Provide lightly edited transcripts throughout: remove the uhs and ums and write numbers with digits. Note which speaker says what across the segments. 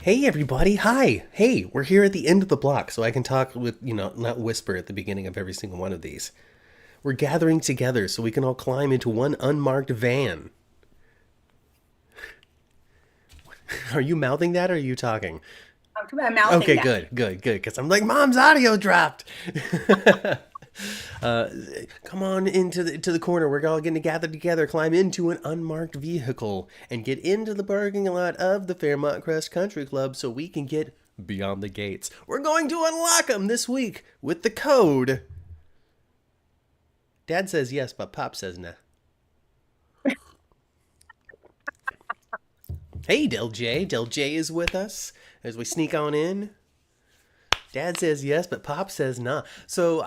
Speaker 1: Hey everybody, hi! Hey, we're here at the end of the block, so I can talk with, not whisper at the beginning of every single one of these. We're gathering together so we can all climb into one unmarked van. Are you mouthing that or are you talking?
Speaker 2: I'm mouthing
Speaker 1: Okay,
Speaker 2: that.
Speaker 1: good, because I'm like, Mom's audio dropped! Come on into the corner. We're all going to gather together, climb into an unmarked vehicle, and get into the parking lot of the Fairmont Crest Country Club so we can get beyond the gates. We're going to unlock them this week with the code. Dad says yes, but Pop says nah. Hey, Del J. Del J is with us as we sneak on in. Dad says yes, but Pop says nah. So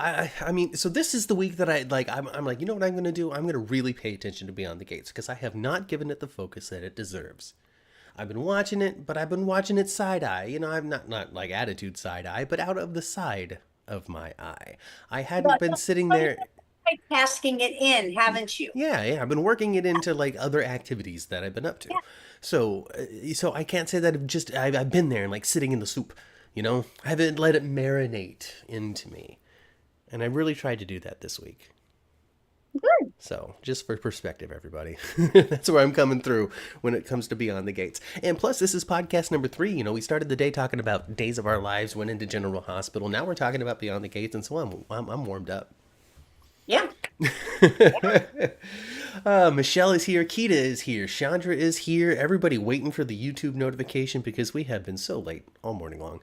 Speaker 1: so this is the week that I like. I'm like, you know what I'm going to do? I'm going to really pay attention to Beyond the Gates because I have not given it the focus that it deserves. I've been watching it, but I've been watching it side eye. I'm not like attitude side eye, but out of the side of my eye. I hadn't
Speaker 2: Well,
Speaker 1: been sitting
Speaker 2: well, you've
Speaker 1: there.
Speaker 2: been tasking it in, haven't you?
Speaker 1: Yeah, I've been working it into like other activities that I've been up to.
Speaker 2: Yeah.
Speaker 1: So I can't say that I've been there and like sitting in the soup. I haven't let it marinate into me, and I really tried to do that this week.
Speaker 2: Good.
Speaker 1: So, just for perspective, everybody, that's where I'm coming through when it comes to Beyond the Gates. And plus, this is podcast number 3. We started the day talking about days of our lives, went into General Hospital. Now we're talking about Beyond the Gates, and so I'm warmed up.
Speaker 2: Yeah.
Speaker 1: Michelle is here, Keita is here, Chandra is here. Everybody waiting for the YouTube notification because we have been so late all morning long,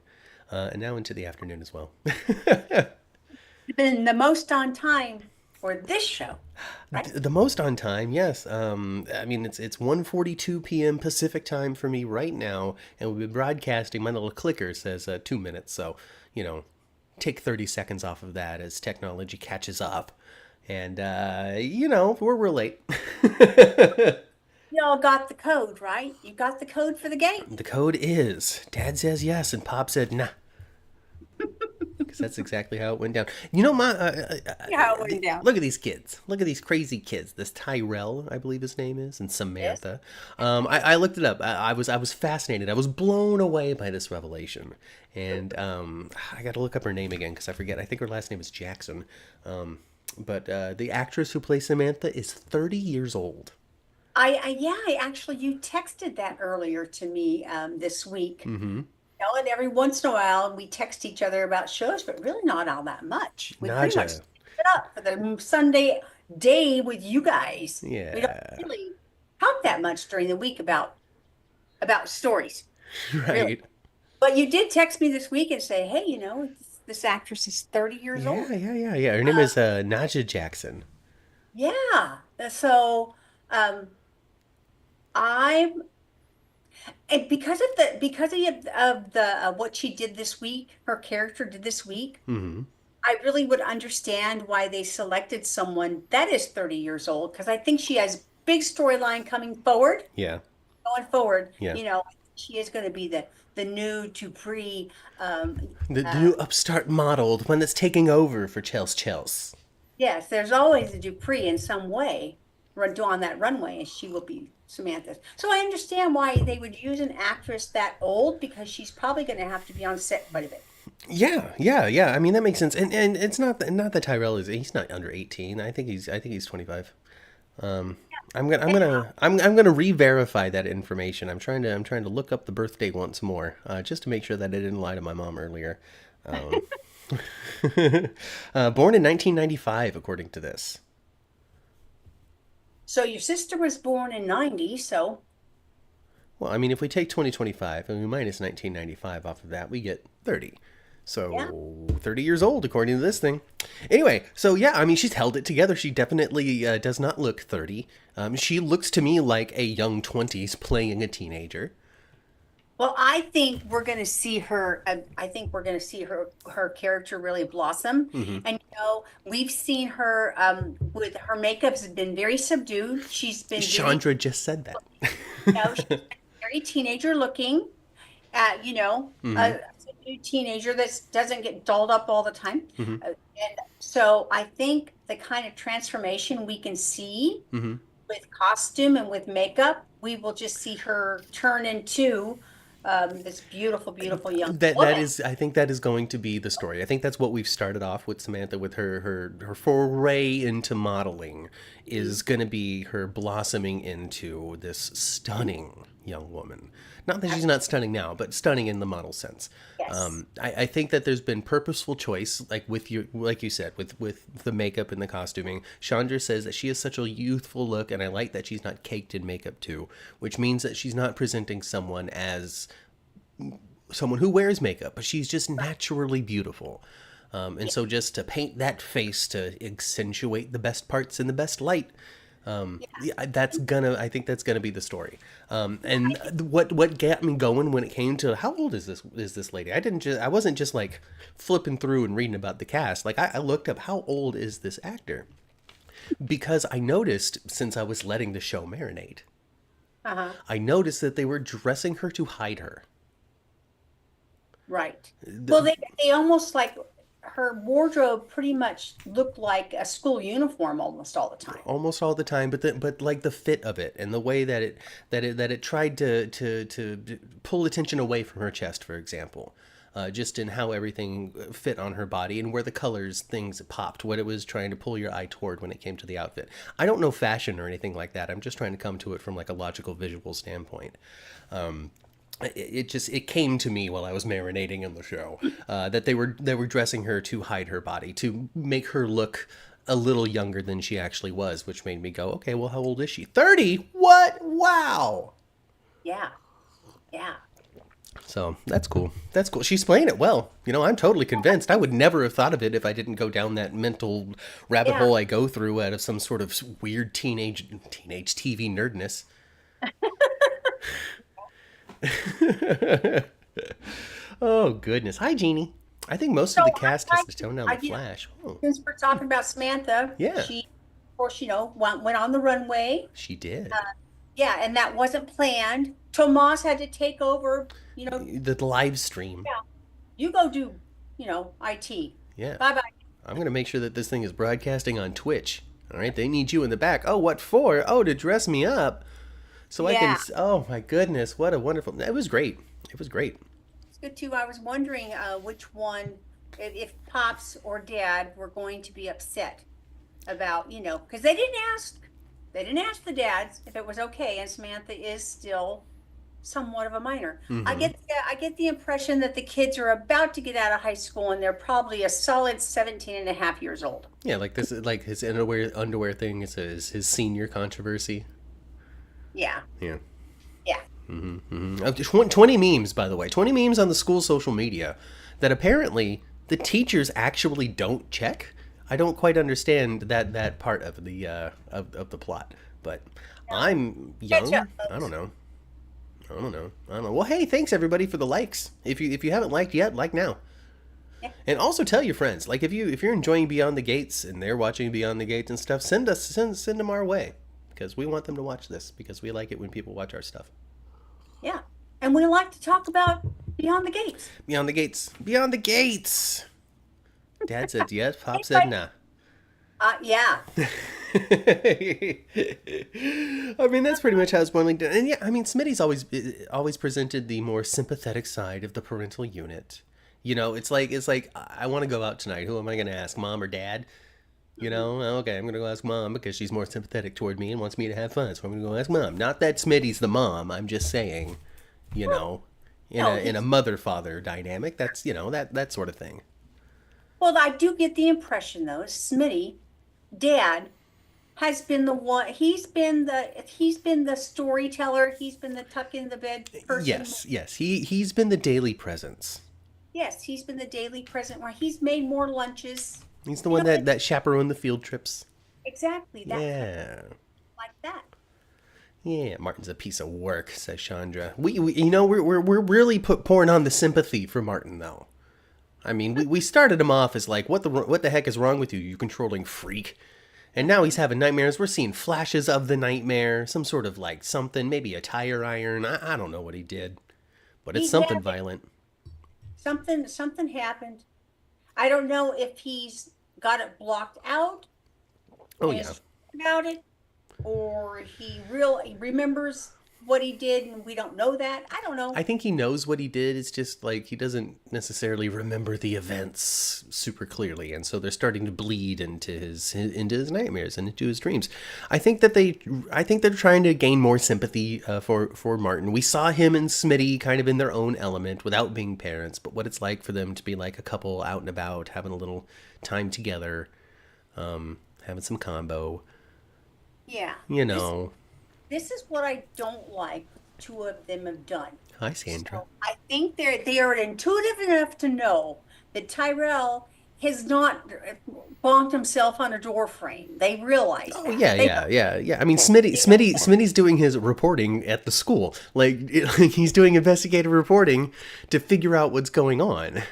Speaker 1: and now into the afternoon as well.
Speaker 2: You've been the most on time for this show, right?
Speaker 1: The most on time, yes. It's 1:42 p.m. Pacific time for me right now, and we've been broadcasting. My little clicker says 2 minutes, so take 30 seconds off of that as technology catches up. And we're late.
Speaker 2: You all got the code, right? You got the code for the game.
Speaker 1: The code is Dad says yes, and Pop said nah. Because that's exactly how it went down.
Speaker 2: See how it went down.
Speaker 1: Look at these kids. Look at these crazy kids. This Tyrell, I believe his name is, and
Speaker 2: Yes.
Speaker 1: Samantha. I looked it up. I was fascinated. I was blown away by this revelation, and I got to look up her name again because I forget. I think her last name is Jackson. But the actress who plays Samantha is 30 years old.
Speaker 2: Yeah, you texted that earlier to me this week.
Speaker 1: Mm-hmm.
Speaker 2: And every once in a while we text each other about shows, but really not all that much. We pretty much
Speaker 1: Naja.
Speaker 2: set it up for the Sunday day with you guys. We don't
Speaker 1: Yeah.
Speaker 2: really talk that much during the week about stories, really.
Speaker 1: Right.
Speaker 2: But you did text me this week and say, hey, this actress is 30 years
Speaker 1: Yeah,
Speaker 2: old.
Speaker 1: yeah, yeah, yeah. Her name is Naja Jackson.
Speaker 2: Yeah. So I'm and because of the what she did this week, her character did this week,
Speaker 1: Mm-hmm.
Speaker 2: I really would understand why they selected someone that is 30 years old because I think she has big storyline coming forward.
Speaker 1: Yeah.
Speaker 2: Going forward,
Speaker 1: Yeah.
Speaker 2: she is going to be the new Dupree.
Speaker 1: The new upstart model, the one that's taking over for Chels.
Speaker 2: Yes, there's always a Dupree in some way on that runway, and she will be Samantha. So I understand why they would use an actress that old because she's probably going to have to be on set quite a bit.
Speaker 1: Yeah, yeah, yeah. I mean that makes sense. And it's not that Tyrell he's not under 18. I think he's 25. Um I'm gonna re-verify that information. I'm trying to look up the birthday once more, just to make sure that I didn't lie to my mom earlier. Um, born in 1995, according to this.
Speaker 2: So your sister was born in 90, so
Speaker 1: Well, I mean, if we take 2025 and we minus 1995 off of that, we get 30.
Speaker 2: yeah.
Speaker 1: So 30 years old, according to this thing. Anyway, so yeah, I mean, she's held it together. She definitely does not look 30. She looks to me like a young 20s playing a teenager.
Speaker 2: Well, I think we're going to see her. I think we're going to see her character really blossom.
Speaker 1: Mm-hmm.
Speaker 2: And we've seen her with her makeup's been very subdued. She's been very,
Speaker 1: Chandra just said that.
Speaker 2: she's been very teenager looking.
Speaker 1: Mm-hmm.
Speaker 2: A subdued teenager that doesn't get dolled up all the time.
Speaker 1: Mm-hmm.
Speaker 2: And so I think the kind of transformation we can see
Speaker 1: Mm-hmm.
Speaker 2: with costume and with makeup, we will just see her turn into this beautiful, beautiful young
Speaker 1: That
Speaker 2: woman.
Speaker 1: is, I think that is going to be the story. I think that's what we've started off with Samantha, with her foray into modeling is going to be her blossoming into this stunning young woman. Not that she's not
Speaker 2: Absolutely.
Speaker 1: stunning now, but stunning in the model sense.
Speaker 2: Yes.
Speaker 1: I think that there's been purposeful choice, like with you, like you said, with the makeup and the costuming. Chandra says that she has such a youthful look, and I like that she's not caked in makeup too, which means that she's not presenting someone as someone who wears makeup, but she's just
Speaker 2: Right.
Speaker 1: naturally beautiful. And
Speaker 2: Yeah.
Speaker 1: so just to paint that face to accentuate the best parts in the best light,
Speaker 2: Yeah.
Speaker 1: yeah, I think that's gonna be the story.
Speaker 2: Yeah.
Speaker 1: And what got me going when it came to how old is this lady? I wasn't just like flipping through and reading about the cast. Like I looked up how old is this actor because I noticed since I was letting the show marinate,
Speaker 2: Uh-huh.
Speaker 1: I noticed that they were dressing her to hide her.
Speaker 2: Right. Well, they almost like her wardrobe pretty much looked like a school uniform almost all the time.
Speaker 1: Almost all the time, but like the fit of it and the way that it tried to pull attention away from her chest, for example, just in how everything fit on her body and where the colors things popped, what it was trying to pull your eye toward when it came to the outfit. I don't know fashion or anything like that. I'm just trying to come to it from like a logical visual standpoint. It came to me while I was marinating in the show that they were dressing her to hide her body, to make her look a little younger than she actually was, which made me go, okay, well, how old is she? 30? What? Wow.
Speaker 2: Yeah. Yeah.
Speaker 1: So that's cool. That's cool. She's playing it well. I'm totally convinced. I would never have thought of it if I didn't go down that mental rabbit
Speaker 2: Yeah.
Speaker 1: hole I go through out of some sort of weird teenage TV nerdness. Oh goodness. Hi, Jeannie. I think most
Speaker 2: So
Speaker 1: of the cast has to tone down
Speaker 2: I
Speaker 1: the
Speaker 2: get
Speaker 1: flash. Oh,
Speaker 2: since we're talking about Samantha,
Speaker 1: yeah,
Speaker 2: she, of course, went on the runway.
Speaker 1: she did.
Speaker 2: Yeah, and that wasn't planned. Tomas had to take over,
Speaker 1: The live stream.
Speaker 2: yeah, you go do, IT.
Speaker 1: Yeah.
Speaker 2: Bye bye.
Speaker 1: I'm going to make sure that this thing is broadcasting on Twitch. All right. They need you in the back. Oh, what for? Oh, to dress me up. So I can.
Speaker 2: Yeah,
Speaker 1: Oh, my goodness. What a wonderful. It was great. It was great.
Speaker 2: it's good too. I was wondering which one, if Pops or Dad were going to be upset about, because they didn't ask the dads if it was okay, and Samantha is still somewhat of a minor.
Speaker 1: Mm-hmm.
Speaker 2: I get the impression that the kids are about to get out of high school and they're probably a solid 17 and a half years old.
Speaker 1: Yeah, like this, like his underwear thing is his senior controversy.
Speaker 2: Yeah.
Speaker 1: Yeah.
Speaker 2: Yeah.
Speaker 1: Mm-hmm. 20 memes, by the way. 20 memes on the school social media that apparently the teachers actually don't check. I don't quite understand that part of the of the plot, but
Speaker 2: Yeah.
Speaker 1: I'm
Speaker 2: Catch up,
Speaker 1: young. I don't
Speaker 2: folks.
Speaker 1: know. I don't know. I don't know. Well, hey, thanks everybody for the likes. If you haven't liked yet, like now.
Speaker 2: Yeah.
Speaker 1: And also tell your friends. Like if you're enjoying Beyond the Gates and they're watching Beyond the Gates and stuff, send them our way because we want them to watch this because we like it when people watch our stuff.
Speaker 2: Yeah. And we like to talk about Beyond the Gates.
Speaker 1: Beyond the Gates. Beyond the Gates. Dad said yes. Pop said
Speaker 2: Anyway,
Speaker 1: nah.
Speaker 2: yeah.
Speaker 1: I mean, that's pretty much how it's boiling down. And yeah, I mean, Smitty's always presented the more sympathetic side of the parental unit. It's like I want to go out tonight. Who am I going to ask, mom or dad?
Speaker 2: Mhm.
Speaker 1: Okay, I'm going to go ask mom because she's more sympathetic toward me and wants me to have fun. So I'm going to go ask mom. Not that Smitty's the mom. I'm just saying, you
Speaker 2: Well,
Speaker 1: know, in
Speaker 2: no,
Speaker 1: a mother father dynamic. That's that sort of thing.
Speaker 2: well, I do get the impression though, Smitty, Dad, has been the one. He's been the storyteller. He's been the tuck in the bed person.
Speaker 1: Yes. He's been the daily presence.
Speaker 2: Yes, he's been the daily present where he's made more lunches.
Speaker 1: He's the one that chaperoned the field trips.
Speaker 2: Exactly that kind of
Speaker 1: Yeah.
Speaker 2: like that.
Speaker 1: Yeah, Martin's a piece of work, says Chandra. We're really pouring on the sympathy for Martin though. I mean, we started him off as like, what the heck is wrong with you, you controlling freak? And now he's having nightmares. We're seeing flashes of the nightmare, some sort of like something, maybe a tire iron. I don't know what he did, but it's
Speaker 2: He
Speaker 1: something
Speaker 2: had
Speaker 1: violent.
Speaker 2: something happened. I don't know if he's got it blocked out
Speaker 1: Oh
Speaker 2: and
Speaker 1: yeah,
Speaker 2: is about it, or he remembers what he did and we don't know that? I don't know.
Speaker 1: I think he knows what he did. It's just like he doesn't necessarily remember the events super clearly, and so they're starting to bleed into his nightmares and into his dreams. I think they're trying to gain more sympathy for Martin. We saw him and Smitty kind of in their own element without being parents, but what it's like for them to be like a couple out and about, having a little time together, having some combo.
Speaker 2: Yeah.
Speaker 1: You know.
Speaker 2: This is what I don't like the two of them have done.
Speaker 1: Hi, Sandra.
Speaker 2: So I think they are intuitive enough to know that Tyrell has not bonked himself on a door frame. They realize
Speaker 1: Oh
Speaker 2: that.
Speaker 1: yeah. I mean, Smitty's doing his reporting at the school. Like he's doing investigative reporting to figure out what's going on.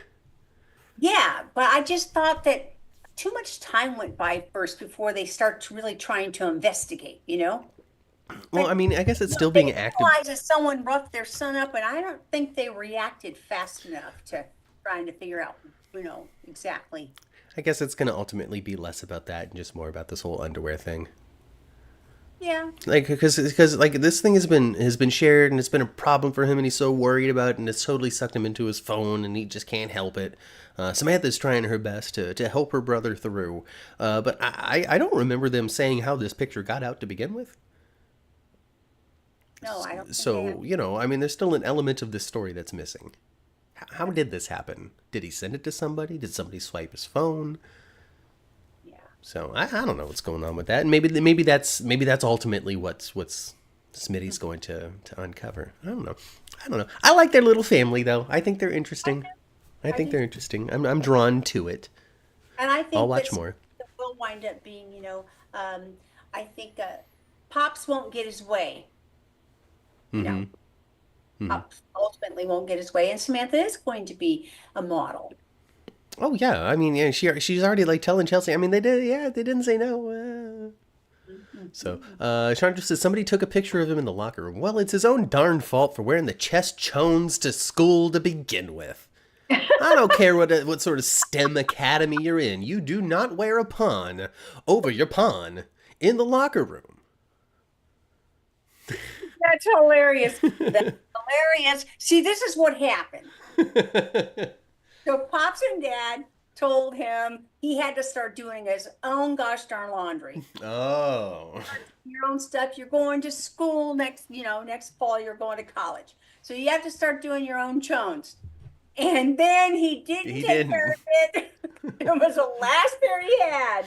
Speaker 2: Yeah, but I just thought that too much time went by first before they start to really trying to investigate, you know?
Speaker 1: Well, I
Speaker 2: Like,
Speaker 1: mean, I guess it's still
Speaker 2: they
Speaker 1: being active.
Speaker 2: realize that someone roughed their son up, and I don't think they reacted fast enough to trying to figure out, exactly.
Speaker 1: I guess it's going to ultimately be less about that and just more about this whole underwear thing.
Speaker 2: Yeah.
Speaker 1: Like because like this thing has been shared and it's been a problem for him and he's so worried about it and it's totally sucked him into his phone and he just can't help it. Samantha's trying her best to help her brother through, but I don't remember them saying how this picture got out to begin with.
Speaker 2: No, I don't think they
Speaker 1: So
Speaker 2: have.
Speaker 1: I mean, there's still an element of this story that's missing. How did this happen? Did he send it to somebody? Did somebody swipe his phone?
Speaker 2: Yeah.
Speaker 1: So I don't know what's going on with that. And maybe that's ultimately what's Smitty's going to uncover. I don't know. I like their little family though. I think they're interesting. I
Speaker 2: I
Speaker 1: think
Speaker 2: do.
Speaker 1: they're interesting. I'm drawn to it.
Speaker 2: And I
Speaker 1: I'll
Speaker 2: think that
Speaker 1: watch more.
Speaker 2: will wind up being, I think Pops won't get his way. You know, Pops ultimately won't get his way, and Samantha is going to be a model.
Speaker 1: Oh yeah, I mean yeah, she's already like telling Chelsea. I mean they didn't say no. So Chandra says somebody took a picture of him in the locker room. Well, it's his own darn fault for wearing the chest chones to school to begin with. I don't care what sort of STEM academy you're in. You do not wear a pawn over your pawn in the locker room.
Speaker 2: That's hilarious. That's hilarious. See, this is what happened. So Pops and Dad told him he had to start doing his own gosh darn laundry.
Speaker 1: Oh.
Speaker 2: Your own stuff. You're going to school next fall, you're going to college. So you have to start doing your own chones. And then he didn't
Speaker 1: He
Speaker 2: take
Speaker 1: didn't.
Speaker 2: care of it. It was the last pair he had.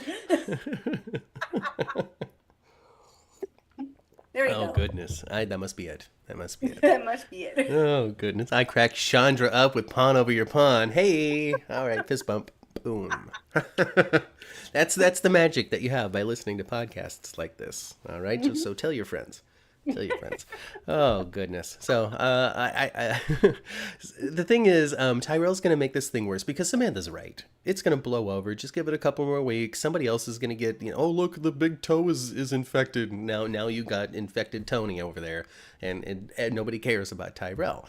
Speaker 2: There you
Speaker 1: Oh
Speaker 2: go.
Speaker 1: goodness. That must be it. That must be it.
Speaker 2: That must be it.
Speaker 1: Oh goodness. I cracked Chandra up with pawn over your pawn. Hey. All right, fist bump. Boom. That's the magic that you have by listening to podcasts like this. All right. So tell your friends. Tell your friends. Oh goodness. So the thing is, Tyrell's gonna make this thing worse because Samantha's right. It's gonna blow over. Just give it a couple more weeks. Somebody else is gonna get. Oh look, the big toe is infected. Now you got infected Tony over there, and nobody cares about Tyrell.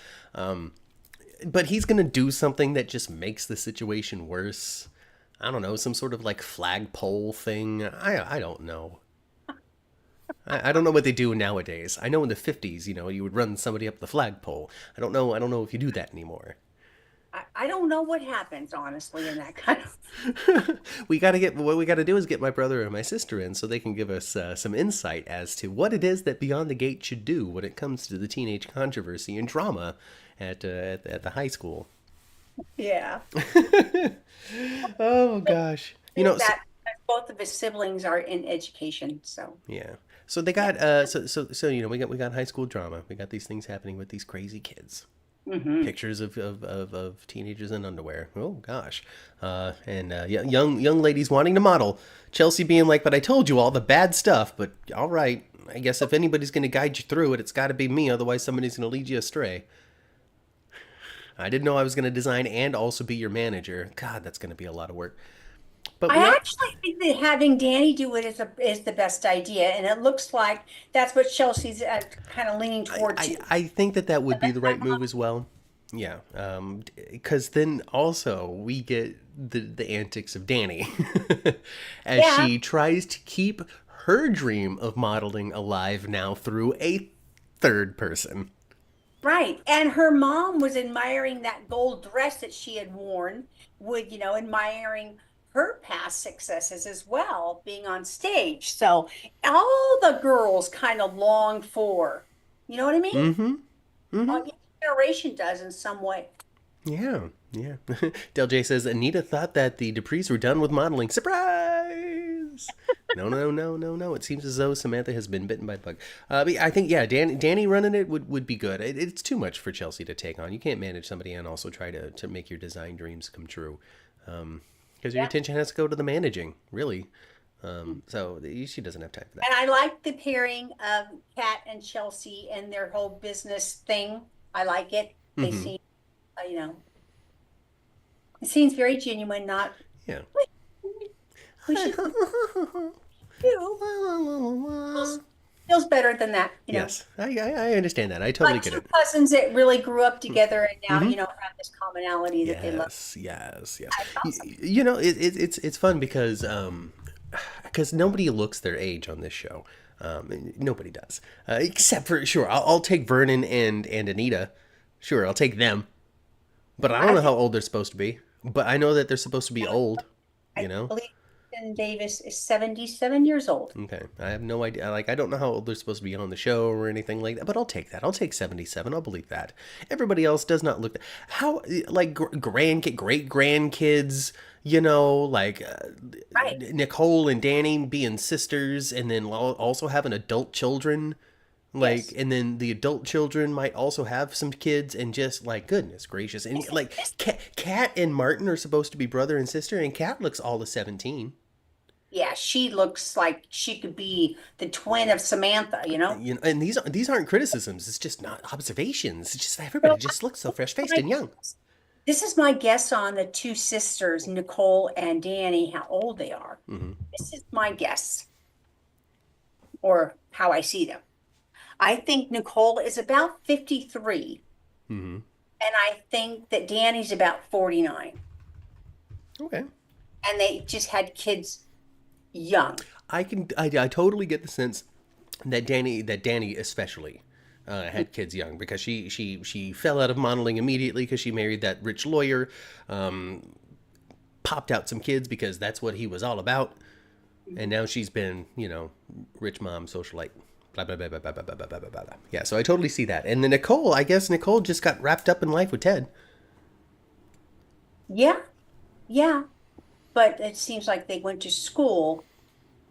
Speaker 1: But he's gonna do something that just makes the situation worse. I don't know, some sort of like flagpole thing. I don't know. I don't know what they do nowadays. I know in the 50s, you would run somebody up the flagpole. I don't know if you do that anymore.
Speaker 2: I don't know what happens, honestly, in that kind of.
Speaker 1: What we gotta do is get my brother and my sister in so they can give us some insight as to what it is that Beyond the Gate should do when it comes to the teenage controversy and drama at the high school.
Speaker 2: Yeah.
Speaker 1: Oh gosh.
Speaker 2: That both of his siblings are in education, so.
Speaker 1: Yeah. So they got we got high school drama. We got these things happening with these crazy kids. Pictures of teenagers in underwear. Oh gosh, young ladies wanting to model. Chelsea being like, "But I told you all the bad stuff." But all right, I guess if anybody's going to guide you through it, it's got to be me. Otherwise, somebody's going to lead you astray. I didn't know I was going to design and also be your manager. God, that's going to be a lot of work. But
Speaker 2: I actually think that having Danny do it is the best idea, and it looks like that's what Chelsea's kind of leaning toward too.
Speaker 1: I think that would be the right move as well. Yeah, because then also we get the antics of Danny as
Speaker 2: Yeah.
Speaker 1: she tries to keep her dream of modeling alive now through a third person.
Speaker 2: Right. And her mom was admiring that gold dress that she had worn, admiring her past successes as well, being on stage. So all the girls kind of long for, you know what I mean?
Speaker 1: Mm-hmm. Mm-hmm.
Speaker 2: Each generation does in some way.
Speaker 1: Yeah, yeah. Del J says Anita thought that the Duprees were done with modeling. Surprise! No, no, no, no, no. It seems as though Samantha has been bitten by the bug. But I think, yeah, Danny running it would be good. It's too much for Chelsea to take on. You can't manage somebody and also try to make your design dreams come true. Because your
Speaker 2: Yeah.
Speaker 1: attention has to go to the managing, really. So she doesn't have time for that.
Speaker 2: And I like the pairing of Kat and Chelsea and their whole business thing. I like it. They
Speaker 1: Mm-hmm.
Speaker 2: seem, you know, it seems very genuine, not,
Speaker 1: Yeah.
Speaker 2: we should do. Feels better than that.
Speaker 1: Yes, I understand that. I totally
Speaker 2: Like
Speaker 1: get
Speaker 2: two
Speaker 1: it.
Speaker 2: cousins that really grew up together and now,
Speaker 1: Mm-hmm.
Speaker 2: have this commonality that they love.
Speaker 1: Yes, yes, yes.
Speaker 2: That's awesome.
Speaker 1: It's fun because nobody looks their age on this show. Nobody does, except for sure. I'll take Vernon and Anita. Sure, I'll take them. But I don't
Speaker 2: I
Speaker 1: know
Speaker 2: think
Speaker 1: how old they're supposed to be. But I know that they're supposed to be old. You
Speaker 2: I
Speaker 1: know.
Speaker 2: believe Kristen Davis is 77 years old.
Speaker 1: Okay, I have no idea. Like, I don't know how old they're supposed to be on the show or anything like that, but I'll take that. I'll take 77. I'll believe that. Everybody else does not look how like great grandkids. Like
Speaker 2: Right.
Speaker 1: Nicole and Danny being sisters, and then also having adult children. Like,
Speaker 2: Yes.
Speaker 1: and then the adult children might also have some kids, and just like goodness gracious, and like
Speaker 2: This,
Speaker 1: Kat and Martin are supposed to be brother and sister, and Kat looks all of 17.
Speaker 2: yeah, she looks like she could be the twin of Samantha.
Speaker 1: And these aren't criticisms. It's just not observations. It's just everybody
Speaker 2: So
Speaker 1: just looks so fresh faced
Speaker 2: my
Speaker 1: and young.
Speaker 2: This is my guess on the two sisters, Nicole and Danny, how old they are.
Speaker 1: Hmm.
Speaker 2: This is my guess, or how I see them. I think Nicole is about 53,
Speaker 1: Hmm.
Speaker 2: and I think that Danny's about 49.
Speaker 1: Okay,
Speaker 2: And they just had kids young.
Speaker 1: I totally get the sense that Danny especially had kids young, because she fell out of modeling immediately because she married that rich lawyer, popped out some kids because that's what he was all about, and now she's been rich mom socialite. Blah, blah, blah, blah, blah, blah, blah, blah, blah, blah. Yeah, so I totally see that. And then Nicole, I guess Nicole just got wrapped up in life with Ted.
Speaker 2: Yeah, yeah. But it seems like they went to school,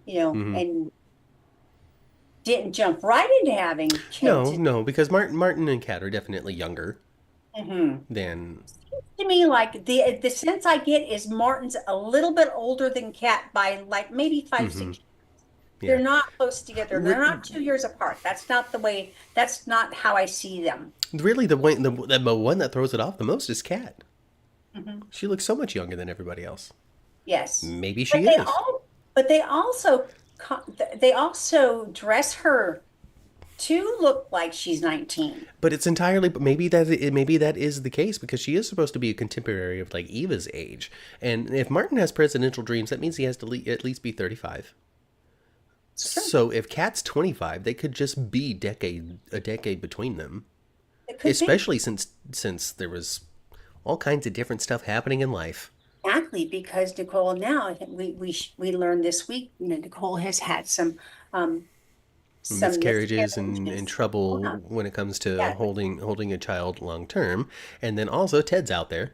Speaker 1: Hmm.
Speaker 2: and didn't jump right into having
Speaker 1: No,
Speaker 2: kids.
Speaker 1: no, because Martin and Kat are definitely younger
Speaker 2: Mhm.
Speaker 1: than.
Speaker 2: To me, like the sense I get is Martin's a little bit older than Kat by like maybe five,
Speaker 1: Hmm.
Speaker 2: 6 years. They're
Speaker 1: Yeah.
Speaker 2: not close together. They're not 2 years apart. That's not the way, that's not how I see them.
Speaker 1: Really, the one that throws it off the most is Kat.
Speaker 2: Mhm.
Speaker 1: She looks so much younger than everybody else.
Speaker 2: Yes.
Speaker 1: Maybe
Speaker 2: But
Speaker 1: she
Speaker 2: they
Speaker 1: is.
Speaker 2: all, but they also dress her to look like she's 19.
Speaker 1: But it's entirely. But maybe that is the case, because she is supposed to be a contemporary of like Eva's age. And if Martin has presidential dreams, that means he has to at least be 35.
Speaker 2: It's true.
Speaker 1: So if Kat's 25, they could just be a decade between them.
Speaker 2: It could be.
Speaker 1: Especially since there was all kinds of different stuff happening in life.
Speaker 2: Exactly, because Nicole now, I think we learned this week, Nicole has had some
Speaker 1: Miscarriages and
Speaker 2: miscarriages.
Speaker 1: trouble when it comes to
Speaker 2: Yeah.
Speaker 1: holding a child long term. And then also Ted's out there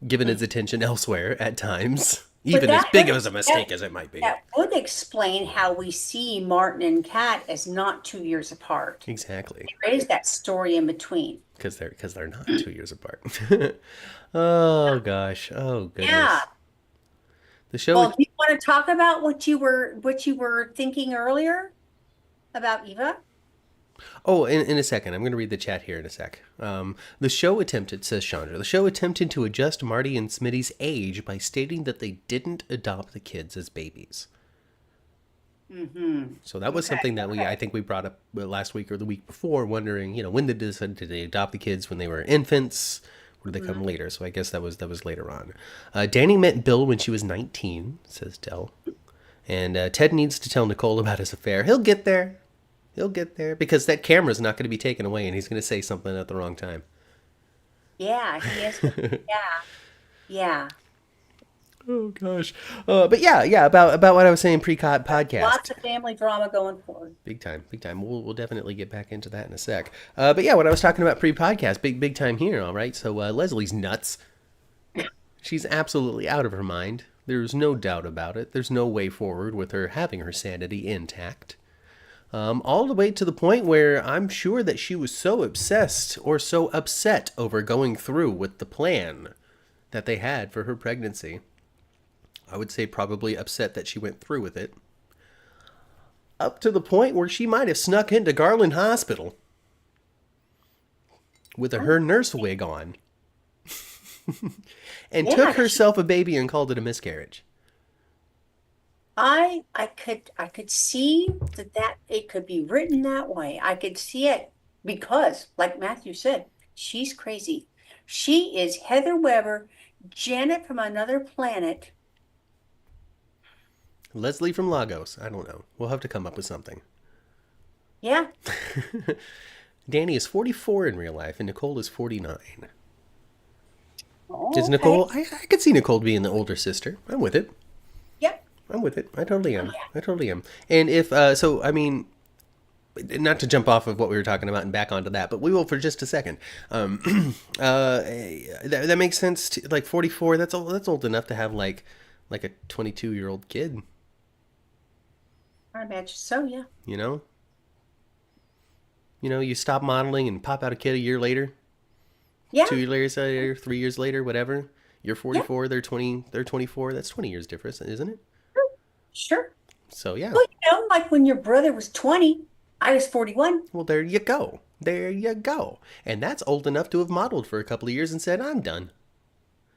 Speaker 1: giving his attention elsewhere at times,
Speaker 2: But
Speaker 1: even as big of a mistake as it might be.
Speaker 2: that would explain how we see Martin and Kat as not 2 years apart.
Speaker 1: Exactly,
Speaker 2: There is that story in between.
Speaker 1: because they're not 2 years apart. Oh gosh, oh
Speaker 2: Yeah.
Speaker 1: goodness. The show.
Speaker 2: Well, do you want to talk about what you were thinking earlier about Eva?
Speaker 1: Oh, in a second. I'm going to read the chat here in a sec. The show attempted, says Chandra, the show attempted to adjust Marty and Smitty's age by stating that they didn't adopt the kids as babies.
Speaker 2: Mm-hmm.
Speaker 1: So that was
Speaker 2: Okay.
Speaker 1: something that I think we brought up last week or the week before, wondering, when did they adopt the kids, when they were infants? Or did they come later? So I guess that was later on. Danny met Bill when she was 19, says Dell. And Ted needs to tell Nicole about his affair. He'll get there. He'll get there because that camera's not going to be taken away, and he's going to say something at the wrong time.
Speaker 2: Yeah, he is. Yeah, yeah.
Speaker 1: Oh gosh, but yeah, about what I was saying
Speaker 2: Lots
Speaker 1: podcast.
Speaker 2: of family drama going forward.
Speaker 1: Big time, big time. We'll definitely get back into that in a sec. But yeah, what I was talking about pre-podcast, big time here. All right, so Leslie's nuts. She's absolutely out of her mind. There's no doubt about it. There's no way forward with her having her sanity intact. All the way to the point where I'm sure that she was so obsessed or so upset over going through with the plan that they had for her pregnancy. I would say probably upset that she went through with it. Up to the point where she might have snuck into Garland Hospital with her nurse wig on and
Speaker 2: Yeah,
Speaker 1: took herself a baby and called it a miscarriage.
Speaker 2: I could see that it could be written that way. I could see it because, like Matthew said, she's crazy. She is Heather Weber, Janet from another planet.
Speaker 1: Leslie from Lagos. I don't know. We'll have to come up with something.
Speaker 2: Yeah.
Speaker 1: Danny is 44 in real life, and Nicole is 49. Is
Speaker 2: Okay.
Speaker 1: Nicole? I could see Nicole being the older sister. I'm with it.
Speaker 2: Yep.
Speaker 1: I'm with it. I totally am.
Speaker 2: Oh, yeah.
Speaker 1: I totally am. And if so, I mean, not to jump off of what we were talking about and back onto that, but we will for just a second. That makes sense. Like 44. That's old enough to have like a 22-year-old kid.
Speaker 2: I imagine so, yeah.
Speaker 1: You know. You know, you stop modeling and pop out a kid a year later,
Speaker 2: Yeah.
Speaker 1: 2 years later, 3 years later, whatever. You're
Speaker 2: Yeah.
Speaker 1: 44. They're 20. They're 24. That's 20 years difference, isn't it?
Speaker 2: Sure.
Speaker 1: So yeah.
Speaker 2: Well, like when your brother was 20, I was 41.
Speaker 1: Well, there you go. There you go. And that's old enough to have modeled for a couple of years and said, I'm done.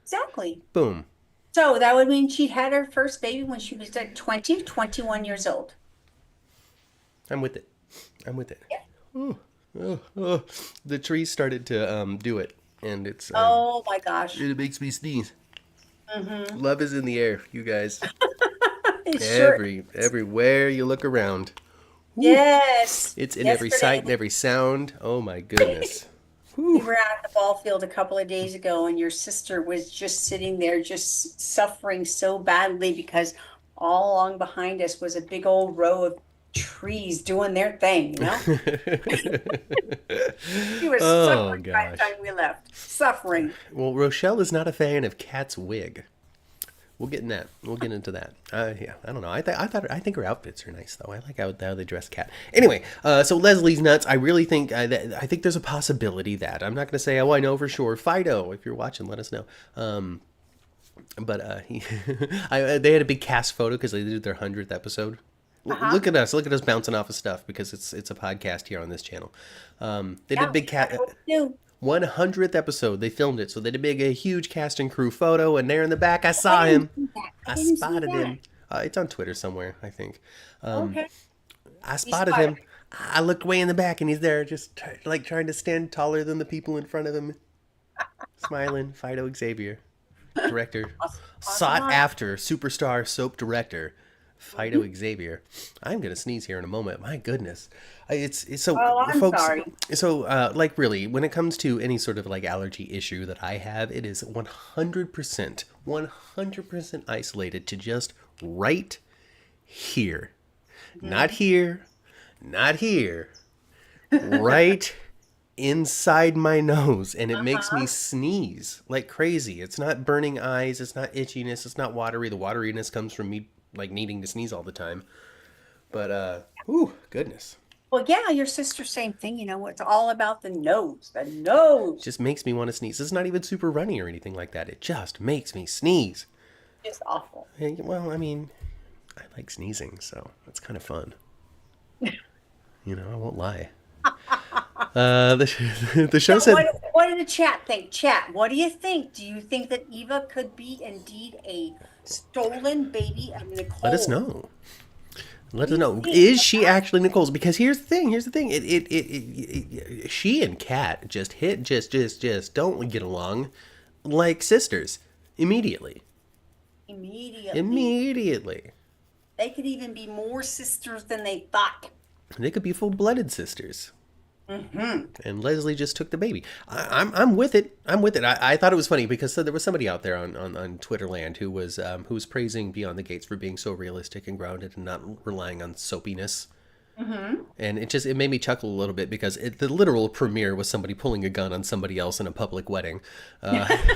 Speaker 2: Exactly.
Speaker 1: Boom.
Speaker 2: So that would mean she had her first baby when she was like 20, 21 years old.
Speaker 1: I'm with it. I'm with it.
Speaker 2: Yeah.
Speaker 1: Ooh. Oh, oh. The trees started to do it. And
Speaker 2: Oh my gosh.
Speaker 1: it makes me sneeze.
Speaker 2: Mm-hmm.
Speaker 1: Love is in the air, you guys.
Speaker 2: It sure is.
Speaker 1: Everywhere you look around. Ooh.
Speaker 2: Yes.
Speaker 1: It's in every sight and every sound. Oh my goodness.
Speaker 2: We were out at the ball field a couple of days ago, and your sister was just sitting there, just suffering so badly because all along behind us was a big old row of trees doing their thing, you know? She was
Speaker 1: Oh
Speaker 2: suffering by the
Speaker 1: gosh.
Speaker 2: time we left. Suffering.
Speaker 1: Well, Rochelle is not a fan of Kat's wig. We'll get in that. We'll get into that. Yeah, I don't know. I think her outfits are nice though. I like how they dress Kat. Anyway, so Leslie's nuts. I really think I think there's a possibility that I'm not going to say. Oh, I know for sure. Fido, if you're watching, let us know. But they had a big cast photo because they did their 100th episode.
Speaker 2: Uh-huh.
Speaker 1: Look at us. Look at us bouncing off of stuff because it's a podcast here on this channel. They did
Speaker 2: Yeah,
Speaker 1: a big cat.
Speaker 2: what to do.
Speaker 1: 100th episode. They filmed it, so they did a huge cast and crew photo, and there in the back, I saw
Speaker 2: I
Speaker 1: him.
Speaker 2: didn't see that. I
Speaker 1: I
Speaker 2: didn't see
Speaker 1: spotted
Speaker 2: that.
Speaker 1: him. It's on Twitter somewhere, I think.
Speaker 2: Okay.
Speaker 1: I
Speaker 2: You
Speaker 1: spotted
Speaker 2: spotted
Speaker 1: him. I looked way in the back, and he's there, just trying to stand taller than the people in front of him, smiling. Fido Xavier, director,
Speaker 2: Awesome.
Speaker 1: sought
Speaker 2: Awesome.
Speaker 1: after superstar soap director. Fido Xavier. I'm gonna sneeze here in a moment. My goodness, it's so
Speaker 2: Oh, I'm
Speaker 1: folks.
Speaker 2: sorry.
Speaker 1: So like really, when it comes to any sort of like allergy issue that I have, it is 100% isolated to just right here, not here, not here, right inside my nose, and it makes me sneeze like crazy. It's not burning eyes, it's not itchiness, it's not watery. The wateriness comes from me like needing to sneeze all the time. But ooh, goodness.
Speaker 2: Well, yeah, your sister, same thing. It's all about the nose. The nose.
Speaker 1: Just makes me want to sneeze. It's not even super runny or anything like that. It just makes me sneeze.
Speaker 2: Just awful.
Speaker 1: Hey, well, I mean, I like sneezing, so that's kind of fun. I won't lie. The show
Speaker 2: So
Speaker 1: said
Speaker 2: what did the chat think? Chat, what do you think? Do you think that Eva could be indeed a stolen baby of Nicole?
Speaker 1: let us know. Let
Speaker 2: do
Speaker 1: us
Speaker 2: you
Speaker 1: know.
Speaker 2: think?
Speaker 1: Is she actually Nicole's? Because here's the thing. She and Kat just don't get along like sisters immediately.
Speaker 2: Immediately.
Speaker 1: Immediately.
Speaker 2: They could even be more sisters than they thought.
Speaker 1: They could be full-blooded sisters.
Speaker 2: Mm-hmm.
Speaker 1: And Leslie just took the baby. I'm with it. I'm with it. I thought it was funny because there was somebody out there on Twitterland who was praising Beyond the Gates for being so realistic and grounded and not relying on soapiness.
Speaker 2: Mm-hmm.
Speaker 1: And it made me chuckle a little bit because the literal premiere was somebody pulling a gun on somebody else in a public wedding,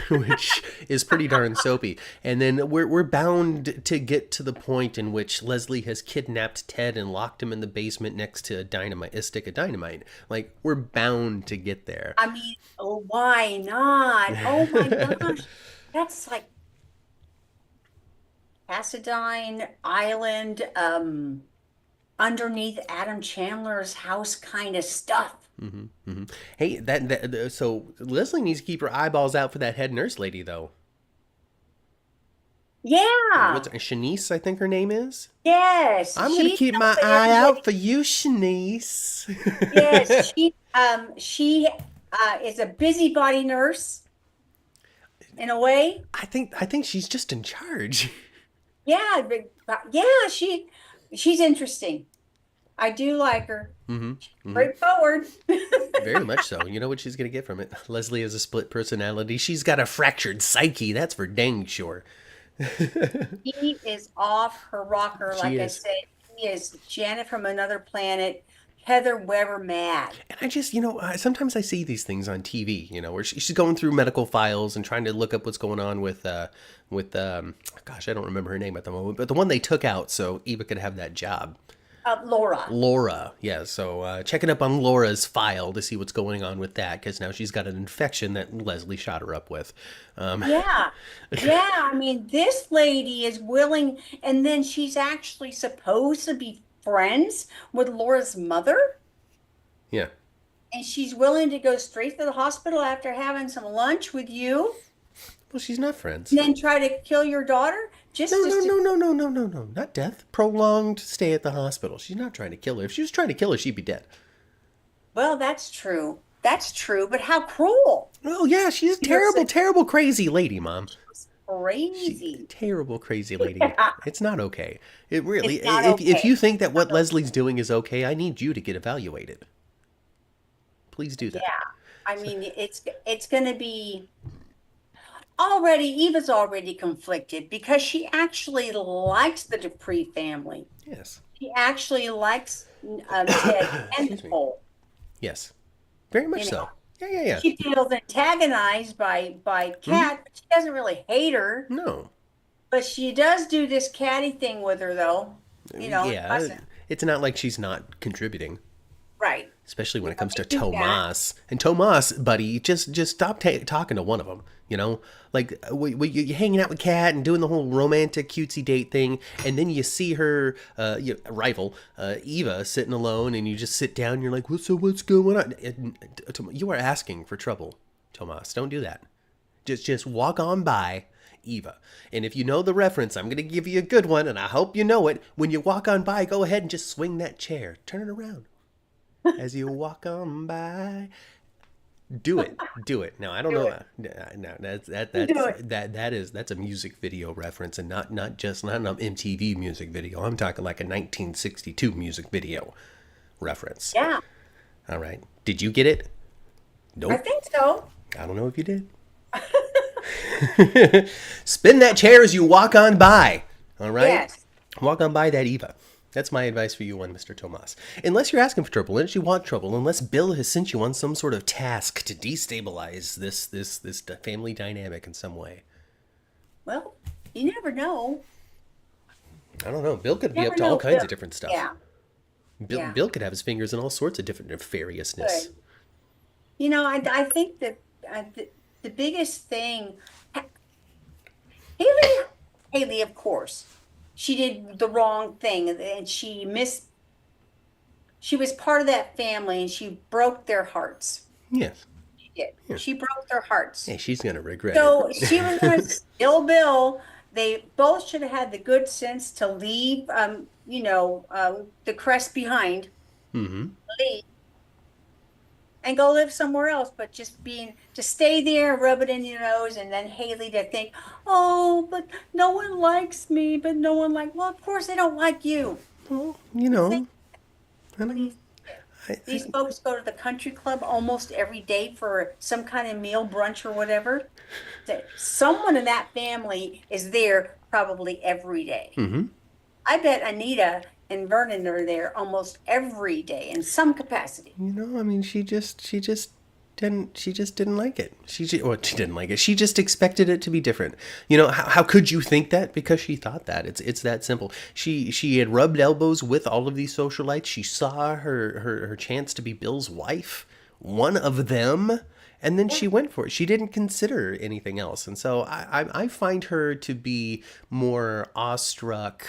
Speaker 1: which is pretty darn soapy. And then we're bound to get to the point in which Leslie has kidnapped Ted and locked him in the basement next to a stick of dynamite. Like, we're bound to get there.
Speaker 2: I mean, oh, why not? Oh my gosh. That's like Pasadine Island, underneath Adam Chandler's house kind of stuff.
Speaker 1: Hey, so Leslie needs to keep her eyeballs out for that head nurse lady, though.
Speaker 2: Yeah.
Speaker 1: What's Shanice? I think her name is.
Speaker 2: Yes.
Speaker 1: I'm gonna
Speaker 2: She's
Speaker 1: keep my
Speaker 2: helping
Speaker 1: eye out
Speaker 2: everybody.
Speaker 1: for you, Shanice.
Speaker 2: Yes, she is a busybody nurse in a way.
Speaker 1: I think she's just in charge.
Speaker 2: Yeah, but yeah, she's interesting. I do like her. Straightforward.
Speaker 1: Very much so. You know what she's gonna get from it? Leslie has a split personality. She's got a fractured psyche. That's for dang sure.
Speaker 2: He is off her rocker,
Speaker 1: She
Speaker 2: like I
Speaker 1: is.
Speaker 2: said. He is Janet from another planet, Heather Weber mad.
Speaker 1: And I just, sometimes I see these things on TV, where she's going through medical files and trying to look up what's going on gosh, I don't remember her name at the moment, but the one they took out so Eva could have that job.
Speaker 2: Laura.
Speaker 1: Laura, yeah. So checking up on Laura's file to see what's going on with that, because now she's got an infection that Leslie shot her up with.
Speaker 2: Yeah. Yeah. I mean, this lady is willing, and then she's actually supposed to be friends with Laura's mother,
Speaker 1: Yeah.
Speaker 2: and she's willing to go straight to the hospital after having some lunch with you,
Speaker 1: Well, she's not
Speaker 2: and
Speaker 1: friends.
Speaker 2: then try to kill your daughter
Speaker 1: No, no,
Speaker 2: just to,
Speaker 1: no, no, no, no, no, no. Not death. Prolonged stay at the hospital. She's not trying to kill her. If she was trying to kill her, she'd be dead.
Speaker 2: well, that's true. That's true, but how cruel.
Speaker 1: Oh, yeah, she's a
Speaker 2: You're
Speaker 1: terrible,
Speaker 2: such
Speaker 1: terrible, crazy lady, Mom.
Speaker 2: crazy.
Speaker 1: Terrible, crazy lady.
Speaker 2: Yeah,
Speaker 1: It's not okay. It really,
Speaker 2: it's not
Speaker 1: if
Speaker 2: okay.
Speaker 1: you think that what Leslie's doing is okay, I need you to get evaluated. Please do
Speaker 2: Yeah.
Speaker 1: that.
Speaker 2: I mean, it's going to be already, Eva's already conflicted because she actually likes the Dupree family.
Speaker 1: Yes.
Speaker 2: She actually likes Ted and
Speaker 1: Excuse me.
Speaker 2: Nicole.
Speaker 1: Yes. Very much
Speaker 2: You know,
Speaker 1: so. Yeah, yeah, yeah.
Speaker 2: she feels antagonized by
Speaker 1: Hmm.
Speaker 2: Kat, but she doesn't really hate her.
Speaker 1: No.
Speaker 2: But she does do this catty thing with her, though. It
Speaker 1: Yeah.
Speaker 2: doesn't.
Speaker 1: It's not like she's not contributing,
Speaker 2: Right.
Speaker 1: especially when it comes to
Speaker 2: They do that.
Speaker 1: Tomas. And Tomas, buddy, just stop talking to one of them. Like you're hanging out with Kat and doing the whole romantic cutesy date thing, and then you see her rival Eva sitting alone, and you just sit down. And you're like, what's going on? You are asking for trouble, Tomas. Don't do that. Just walk on by Eva. And if you know the reference, I'm going to give you a good one, and I hope you know it. When you walk on by, go ahead and just swing that chair. Turn it around as you walk on by. Do it. Do it. Now, I don't
Speaker 2: Do
Speaker 1: know.
Speaker 2: it.
Speaker 1: No,
Speaker 2: Do it.
Speaker 1: that's a music video reference, and not an MTV music video. I'm talking like a 1962 music video reference.
Speaker 2: Yeah,
Speaker 1: All right. Did you get it?
Speaker 2: I
Speaker 1: Nope.
Speaker 2: think so.
Speaker 1: I don't know if you did. Spin that chair as you walk on by. All right?
Speaker 2: Yes.
Speaker 1: Walk on by that Eva. That's my advice for you on Mr. Tomas. Unless you're asking for trouble, unless you want trouble, unless Bill has sent you on some sort of task to destabilize this family dynamic in some way.
Speaker 2: Well, you never know.
Speaker 1: I don't know. Bill could be
Speaker 2: Never
Speaker 1: up to all
Speaker 2: know,
Speaker 1: kinds
Speaker 2: Bill.
Speaker 1: of different stuff.
Speaker 2: Yeah,
Speaker 1: Bill,
Speaker 2: yeah.
Speaker 1: Bill could have his fingers in all sorts of different nefariousness.
Speaker 2: Good. I think that the biggest thing, Haley, Haley, of course, she did the wrong thing and she was part of that family and she broke their hearts.
Speaker 1: Yes.
Speaker 2: She did.
Speaker 1: Yeah.
Speaker 2: She broke their hearts.
Speaker 1: Hey, she's going to regret it.
Speaker 2: So she was going to steal Bill. They both should have had the good sense to leave, the crest behind,
Speaker 1: Mm-hmm.
Speaker 2: leave, and go live somewhere else. But to stay there, rub it in your nose, and then Haley to think, oh, but no one likes me, but no one well, of course they don't like you.
Speaker 1: Well,
Speaker 2: You think,
Speaker 1: I
Speaker 2: What do
Speaker 1: don't
Speaker 2: you
Speaker 1: know.
Speaker 2: think?
Speaker 1: I,
Speaker 2: These folks go to the country club almost every day for some kind of meal, brunch, or whatever. That someone in that family is there probably every day.
Speaker 1: mm-hmm.
Speaker 2: I bet Anita and Vernon are there almost every day in some capacity.
Speaker 1: I mean, she just didn't like it. Well, she didn't like it. She just expected it to be different. How could you think that? Because she thought that. It's that simple. She had rubbed elbows with all of these socialites. She saw her chance to be Bill's wife, one of them, and then
Speaker 2: Yeah,
Speaker 1: she went for it. She didn't consider anything else. And so I find her to be more awestruck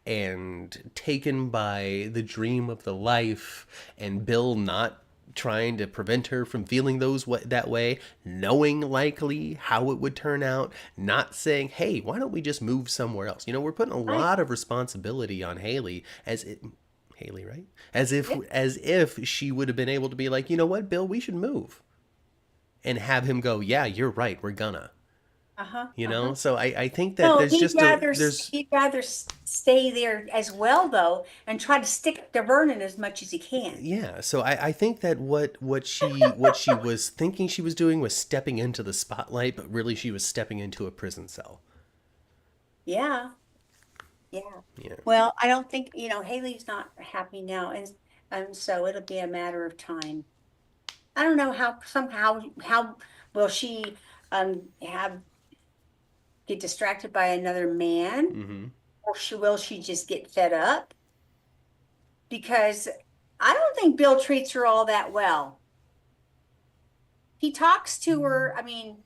Speaker 1: and taken by the dream of the life, and Bill not trying to prevent her from feeling that way, knowing likely how it would turn out, not saying, "Hey, why don't we just move somewhere else?" We're putting a
Speaker 2: right.
Speaker 1: lot of responsibility on Haley, Haley, right? As if
Speaker 2: Yeah.
Speaker 1: she would have been able to be like, "You know what, Bill, we should move," and have him go, "Yeah, you're right, we're gonna."
Speaker 2: Uh-huh. Uh-huh.
Speaker 1: So I think that
Speaker 2: No,
Speaker 1: there's just there's
Speaker 2: stay there as well though and try to stick to Vernon as much as he can.
Speaker 1: yeah. So I think that what she was thinking she was doing was stepping into the spotlight, but really she was stepping into a prison cell.
Speaker 2: Yeah. Yeah.
Speaker 1: Yeah.
Speaker 2: Well, I don't think, Haley's not happy now, and so it'll be a matter of time. I don't know how will she have get distracted by another man,
Speaker 1: Mm-hmm.
Speaker 2: or she just get fed up? Because I don't think Bill treats her all that well. He talks to her. I mean,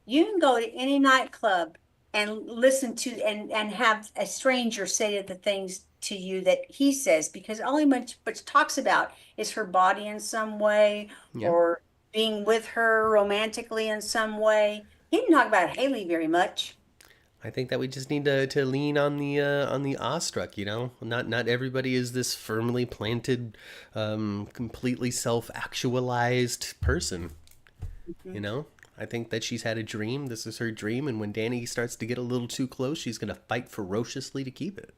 Speaker 2: you can go to any nightclub and listen to and have a stranger say the things to you that he says, because all he much talks about is her body in some way,
Speaker 1: Yeah.
Speaker 2: or being with her romantically in some way. He didn't talk about Haley very much.
Speaker 1: I think that we just need to lean on the awestruck. Not everybody is this firmly planted, completely self actualized person. You
Speaker 2: Mhm.
Speaker 1: know, I think that she's had a dream. This is her dream, and when Danny starts to get a little too close, she's gonna fight ferociously to keep it.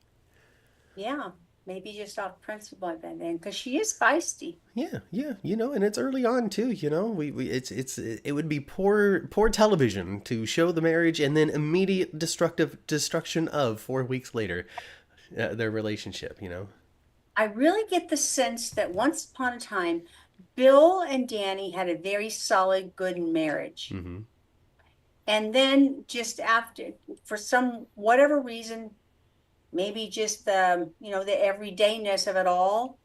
Speaker 2: Yeah, maybe just off principle then, because she is feisty.
Speaker 1: Yeah, yeah, and it's early on too. We it would be poor television to show the marriage and then immediate destruction of 4 weeks later, their relationship.
Speaker 2: I really get the sense that once upon a time, Bill and Danny had a very solid, good marriage.
Speaker 1: Mm-hmm.
Speaker 2: And then just after, for some whatever reason, maybe just the everydayness of it all,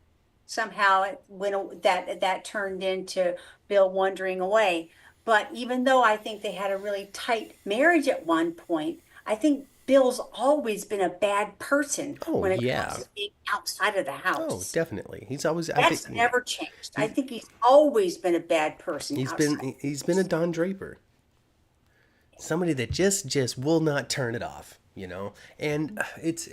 Speaker 2: somehow it went that turned into Bill wandering away. But even though I think they had a really tight marriage at one point, I think Bill's always been a bad person
Speaker 1: Oh
Speaker 2: when it comes
Speaker 1: yeah.
Speaker 2: to being outside of the
Speaker 1: Oh,
Speaker 2: house.
Speaker 1: definitely. He's always. I think.
Speaker 2: That's
Speaker 1: Yeah.
Speaker 2: never changed. I
Speaker 1: He's
Speaker 2: think he's always been a bad person
Speaker 1: he's
Speaker 2: outside
Speaker 1: been
Speaker 2: the
Speaker 1: he's been a
Speaker 2: house.
Speaker 1: Don Draper. Somebody that just will not turn it off. And it's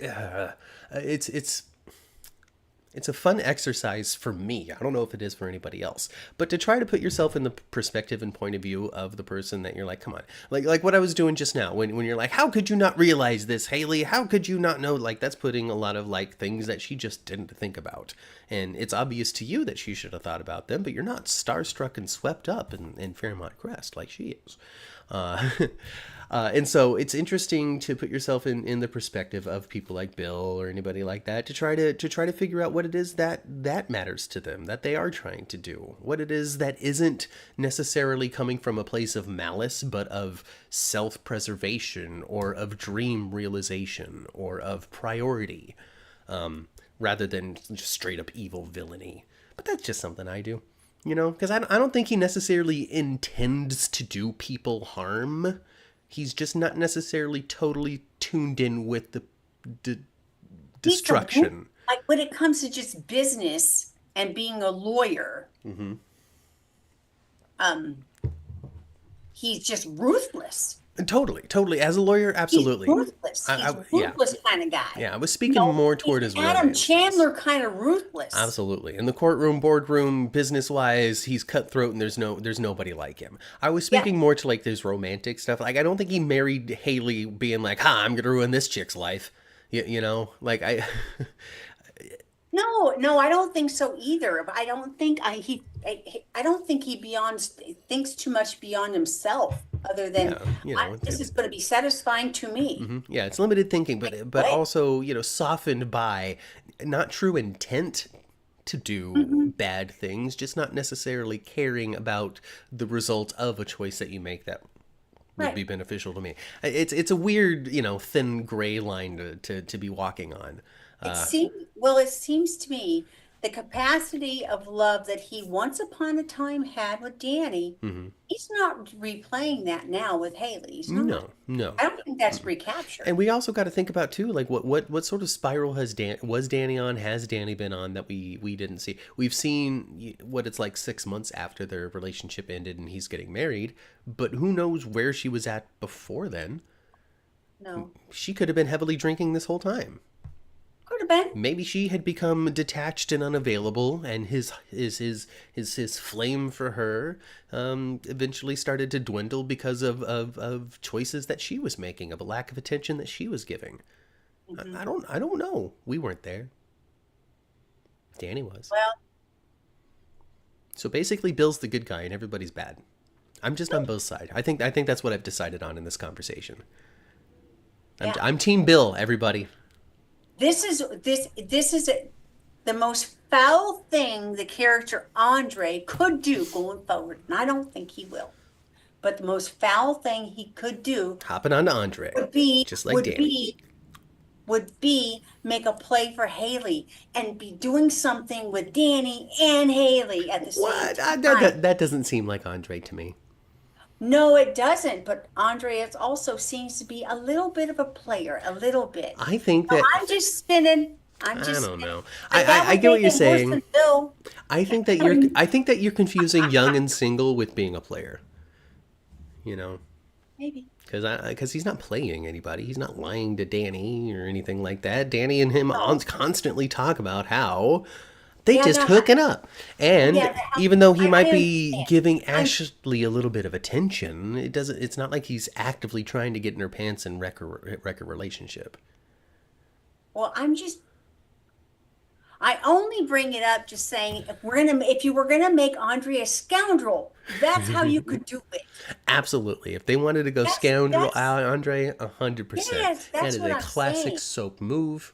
Speaker 1: it's a fun exercise for me. I don't know if it is for anybody else, but to try to put yourself in the perspective and point of view of the person that you're like, come on, like what I was doing just now, when you're like, how could you not realize this, Haley? How could you not know? Like, that's putting a lot of like things that she just didn't think about, and it's obvious to you that she should have thought about them, but you're not starstruck and swept up in Fairmont Crest like she is. Uh, and so it's interesting to put yourself in the perspective of people like Bill or anybody like that, to try to figure out what it is that matters to them, that they are trying to do, what it is that isn't necessarily coming from a place of malice, but of self-preservation or of dream realization or of priority, rather than just straight up evil villainy. But that's just something I do. Because I don't think he necessarily intends to do people harm. He's just not necessarily totally tuned in with the d-
Speaker 2: He's a
Speaker 1: destruction.
Speaker 2: like when it comes to just business and being a lawyer,
Speaker 1: Hmm.
Speaker 2: um, he's just ruthless.
Speaker 1: Totally, totally. As a lawyer,
Speaker 2: He's
Speaker 1: absolutely.
Speaker 2: ruthless. He's
Speaker 1: Yeah,
Speaker 2: ruthless kind of guy.
Speaker 1: yeah. I was speaking more
Speaker 2: He's
Speaker 1: toward his
Speaker 2: Adam
Speaker 1: romance skills.
Speaker 2: Chandler kind of ruthless.
Speaker 1: Absolutely. In the courtroom, boardroom, business wise, he's cutthroat and there's nobody like him. I was
Speaker 2: Yeah.
Speaker 1: speaking more to like this romantic stuff. Like, I don't think he married Haley being like, "Ha, I'm gonna ruin this chick's life." Like I
Speaker 2: No, no, I don't think so either. I don't think I don't think he beyond thinks too much beyond himself, other than
Speaker 1: Yeah, you know,
Speaker 2: this is going to be satisfying to me.
Speaker 1: yeah, it's limited thinking, but
Speaker 2: Right?
Speaker 1: also, softened by not true intent to do
Speaker 2: Hmm.
Speaker 1: bad things, just not necessarily caring about the result of a choice that you make that would
Speaker 2: Right.
Speaker 1: be beneficial to me. It's a weird, thin gray line to be walking on.
Speaker 2: It seems to me the capacity of love that he once upon a time had with Danny, he's not replaying that now with Haley. He's not.
Speaker 1: No, no.
Speaker 2: I don't think that's recapture.
Speaker 1: And we also got to think about too, like what sort of spiral was Danny on? Has Danny been on that we didn't see? We've seen what it's like 6 months after their relationship ended and he's getting married, but who knows where she was at before then?
Speaker 2: No.
Speaker 1: She could have been heavily drinking this whole time.
Speaker 2: Could have been.
Speaker 1: Maybe she had become detached and unavailable, and his flame for her eventually started to dwindle because of choices that she was making, of a lack of attention that she was giving.
Speaker 2: Hmm.
Speaker 1: I don't know. We weren't there. Danny was.
Speaker 2: Well,
Speaker 1: So basically, Bill's the good guy and everybody's bad. I'm just on both sides. I think that's what I've decided on in this conversation.
Speaker 2: yeah.
Speaker 1: I'm Team Bill. Everybody.
Speaker 2: This is the most foul thing the character Andre could do going forward, and I don't think he will. But the most foul thing he could do
Speaker 1: Hopping on to Andre,
Speaker 2: would be
Speaker 1: just like
Speaker 2: would
Speaker 1: Danny.
Speaker 2: be would be make a play for Haley and be doing something with Danny and Haley at the same
Speaker 1: What?
Speaker 2: time.
Speaker 1: That doesn't seem like Andre to me.
Speaker 2: No, it doesn't. But Andre is also seems to be a little bit of a player, a little bit.
Speaker 1: I think
Speaker 2: So
Speaker 1: that
Speaker 2: I'm just spinning. I'm
Speaker 1: I
Speaker 2: just
Speaker 1: don't
Speaker 2: spinning.
Speaker 1: know.
Speaker 2: And that
Speaker 1: I
Speaker 2: would
Speaker 1: get what
Speaker 2: make
Speaker 1: you're
Speaker 2: him worse
Speaker 1: saying.
Speaker 2: than Bill.
Speaker 1: I think that you're confusing young and single with being a player. You know,
Speaker 2: Maybe.
Speaker 1: because he's not playing anybody. He's not lying to Danny or anything like that. Danny and him
Speaker 2: No.
Speaker 1: constantly talk about how they
Speaker 2: Yeah,
Speaker 1: just
Speaker 2: no,
Speaker 1: hooking up. And
Speaker 2: yeah,
Speaker 1: even though he
Speaker 2: I
Speaker 1: might be
Speaker 2: understand.
Speaker 1: giving
Speaker 2: I'm
Speaker 1: Ashley a little bit of attention, it's not like he's actively trying to get in her pants and wreck a relationship.
Speaker 2: well, I only bring it up just saying if you were gonna make Andre a scoundrel, that's how you could do it.
Speaker 1: Absolutely. If they wanted to go scoundrel
Speaker 2: That's
Speaker 1: out Andre, 100%.
Speaker 2: yes,
Speaker 1: That
Speaker 2: that's
Speaker 1: is
Speaker 2: what
Speaker 1: a
Speaker 2: I'm
Speaker 1: classic
Speaker 2: saying.
Speaker 1: soap move.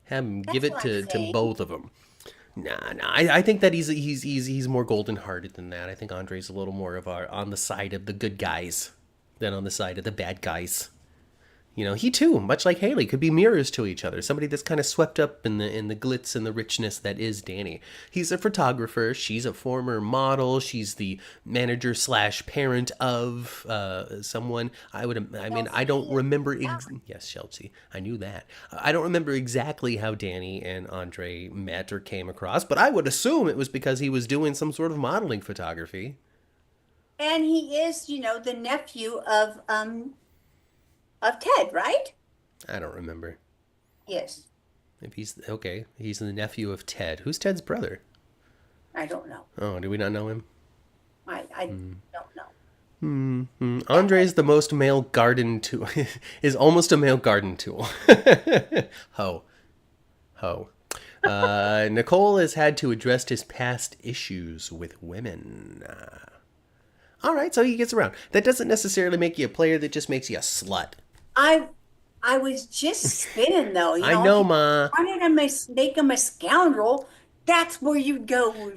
Speaker 1: Have him give
Speaker 2: That's
Speaker 1: it
Speaker 2: what I'm
Speaker 1: to
Speaker 2: saying.
Speaker 1: both of them. Nah. I think that he's more golden hearted than that. I think Andre's a little more of on the side of the good guys than on the side of the bad guys. He too, much like Haley, could be mirrors to each other. Somebody that's kind of swept up in the glitz and the richness that is Danny. He's a photographer. She's a former model. She's the manager slash parent of someone. I mean, I don't
Speaker 2: Chelsea,
Speaker 1: remember.
Speaker 2: yeah.
Speaker 1: Yes, Chelsea. I knew that. I don't remember exactly how Danny and Andre met or came across, but I would assume it was because he was doing some sort of modeling photography.
Speaker 2: And he is, the nephew of Ted, right?
Speaker 1: I don't remember.
Speaker 2: Yes.
Speaker 1: If he's okay, he's the nephew of Ted. Who's Ted's brother?
Speaker 2: I don't know.
Speaker 1: Oh, do we not know him?
Speaker 2: I don't know. Yeah,
Speaker 1: Andre is the most male garden tool. Is almost a male garden tool. Ho, ho. Nicole has had to address his past issues with women. All right, so he gets around. That doesn't necessarily make you a player. That just makes you a slut.
Speaker 2: I I was just spinning though,
Speaker 1: I
Speaker 2: if
Speaker 1: know,
Speaker 2: you
Speaker 1: Ma.
Speaker 2: wanted to make him a scoundrel, that's where you'd go.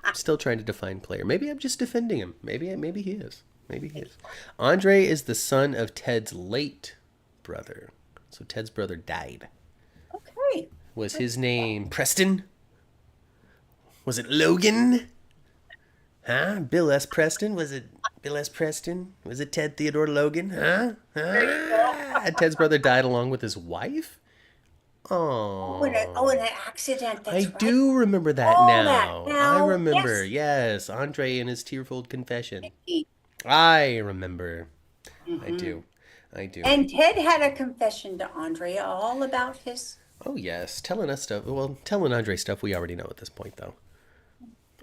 Speaker 1: I'm still trying to define player. Maybe I'm just defending him. Maybe he is. Maybe he is. Andre is the son of Ted's late brother. So Ted's brother died.
Speaker 2: Okay.
Speaker 1: Was his name Preston? Was it Logan? Huh? Bill S. Preston? Was it Bill S. Preston? Was it Ted Theodore Logan? Huh?
Speaker 2: There you go.
Speaker 1: Ted's brother died along with his wife?
Speaker 2: Oh,
Speaker 1: Oh.
Speaker 2: an accident.
Speaker 1: I
Speaker 2: That's right.
Speaker 1: do remember that
Speaker 2: All that
Speaker 1: now. I
Speaker 2: now.
Speaker 1: remember.
Speaker 2: Yes.
Speaker 1: Yes, Andre and his tearful confession. I remember. I
Speaker 2: Hmm.
Speaker 1: do. I do.
Speaker 2: And Ted had a confession to Andrea all about his.
Speaker 1: Oh, yes. Telling us stuff. Well, telling Andre stuff we already know at this point, though.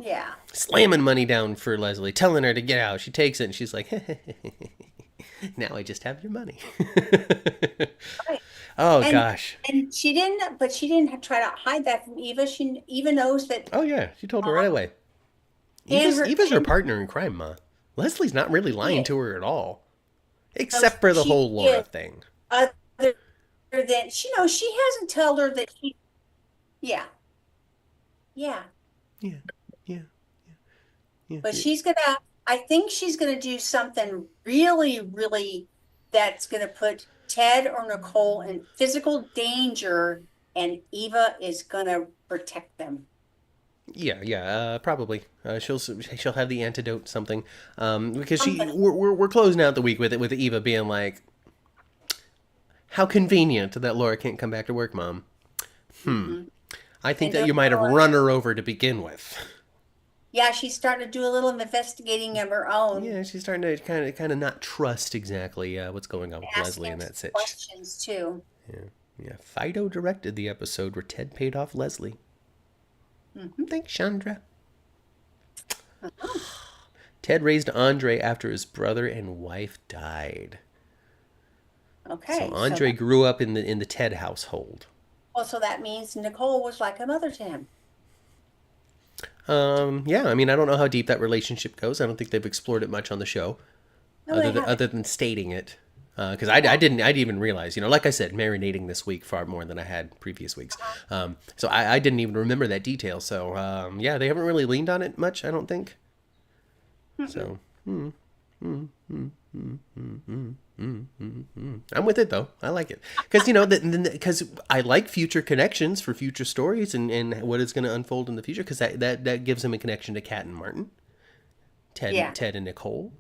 Speaker 2: Yeah.
Speaker 1: Slamming money down for Leslie, telling her to get out. She takes it and she's like, now I just have your money.
Speaker 2: Right.
Speaker 1: Oh
Speaker 2: And
Speaker 1: gosh.
Speaker 2: she didn't try to hide that from Eva. Eva knows that,
Speaker 1: Oh yeah, she told her right away.
Speaker 2: and
Speaker 1: Eva's her partner in crime, Ma. Leslie's not really lying
Speaker 2: is.
Speaker 1: to her at all,
Speaker 2: So
Speaker 1: except for the
Speaker 2: she
Speaker 1: whole Laura
Speaker 2: is,
Speaker 1: thing.
Speaker 2: other than she hasn't told her that she, yeah, yeah.
Speaker 1: Yeah, yeah, yeah,
Speaker 2: But
Speaker 1: yeah.
Speaker 2: I think she's gonna do something really, really that's gonna put Ted or Nicole in physical danger, and Eva is gonna protect them.
Speaker 1: Yeah, yeah, probably. She'll have the antidote something, because
Speaker 2: Something.
Speaker 1: we're closing out the week with it with Eva being like, "How convenient that Laura can't come back to work, Mom."
Speaker 2: Hmm.
Speaker 1: I think
Speaker 2: And
Speaker 1: that
Speaker 2: doing
Speaker 1: you might
Speaker 2: a
Speaker 1: have
Speaker 2: little,
Speaker 1: run her over to begin with.
Speaker 2: yeah, she's starting to do a little investigating of her own,
Speaker 1: Yeah, she's starting to kind of not trust exactly what's going on with Leslie in
Speaker 2: asking
Speaker 1: that
Speaker 2: some
Speaker 1: sitch.
Speaker 2: questions too.
Speaker 1: Yeah, yeah. Fido directed the episode where Ted paid off Leslie.
Speaker 2: Hmm.
Speaker 1: Thanks, Chandra.
Speaker 2: Oh,
Speaker 1: Ted raised Andre after his brother and wife died. So
Speaker 2: okay,
Speaker 1: Andre grew up in the Ted household.
Speaker 2: so that means Nicole was like a mother to him.
Speaker 1: Yeah, I mean, I don't know how deep that relationship goes. I don't think they've explored it much on the show,
Speaker 2: No, they haven't.
Speaker 1: other than stating it. Because I didn't even realize, like I said, marinating this week far more than I had previous weeks. So I didn't even remember that detail. So yeah, they haven't really leaned on it much, I don't think.
Speaker 2: Mm-mm.
Speaker 1: So I'm with it though. I like it because because I like future connections for future stories and what is going to unfold in the future because that gives him a connection to Kat and Martin,
Speaker 2: Yeah,
Speaker 1: Ted and Nicole.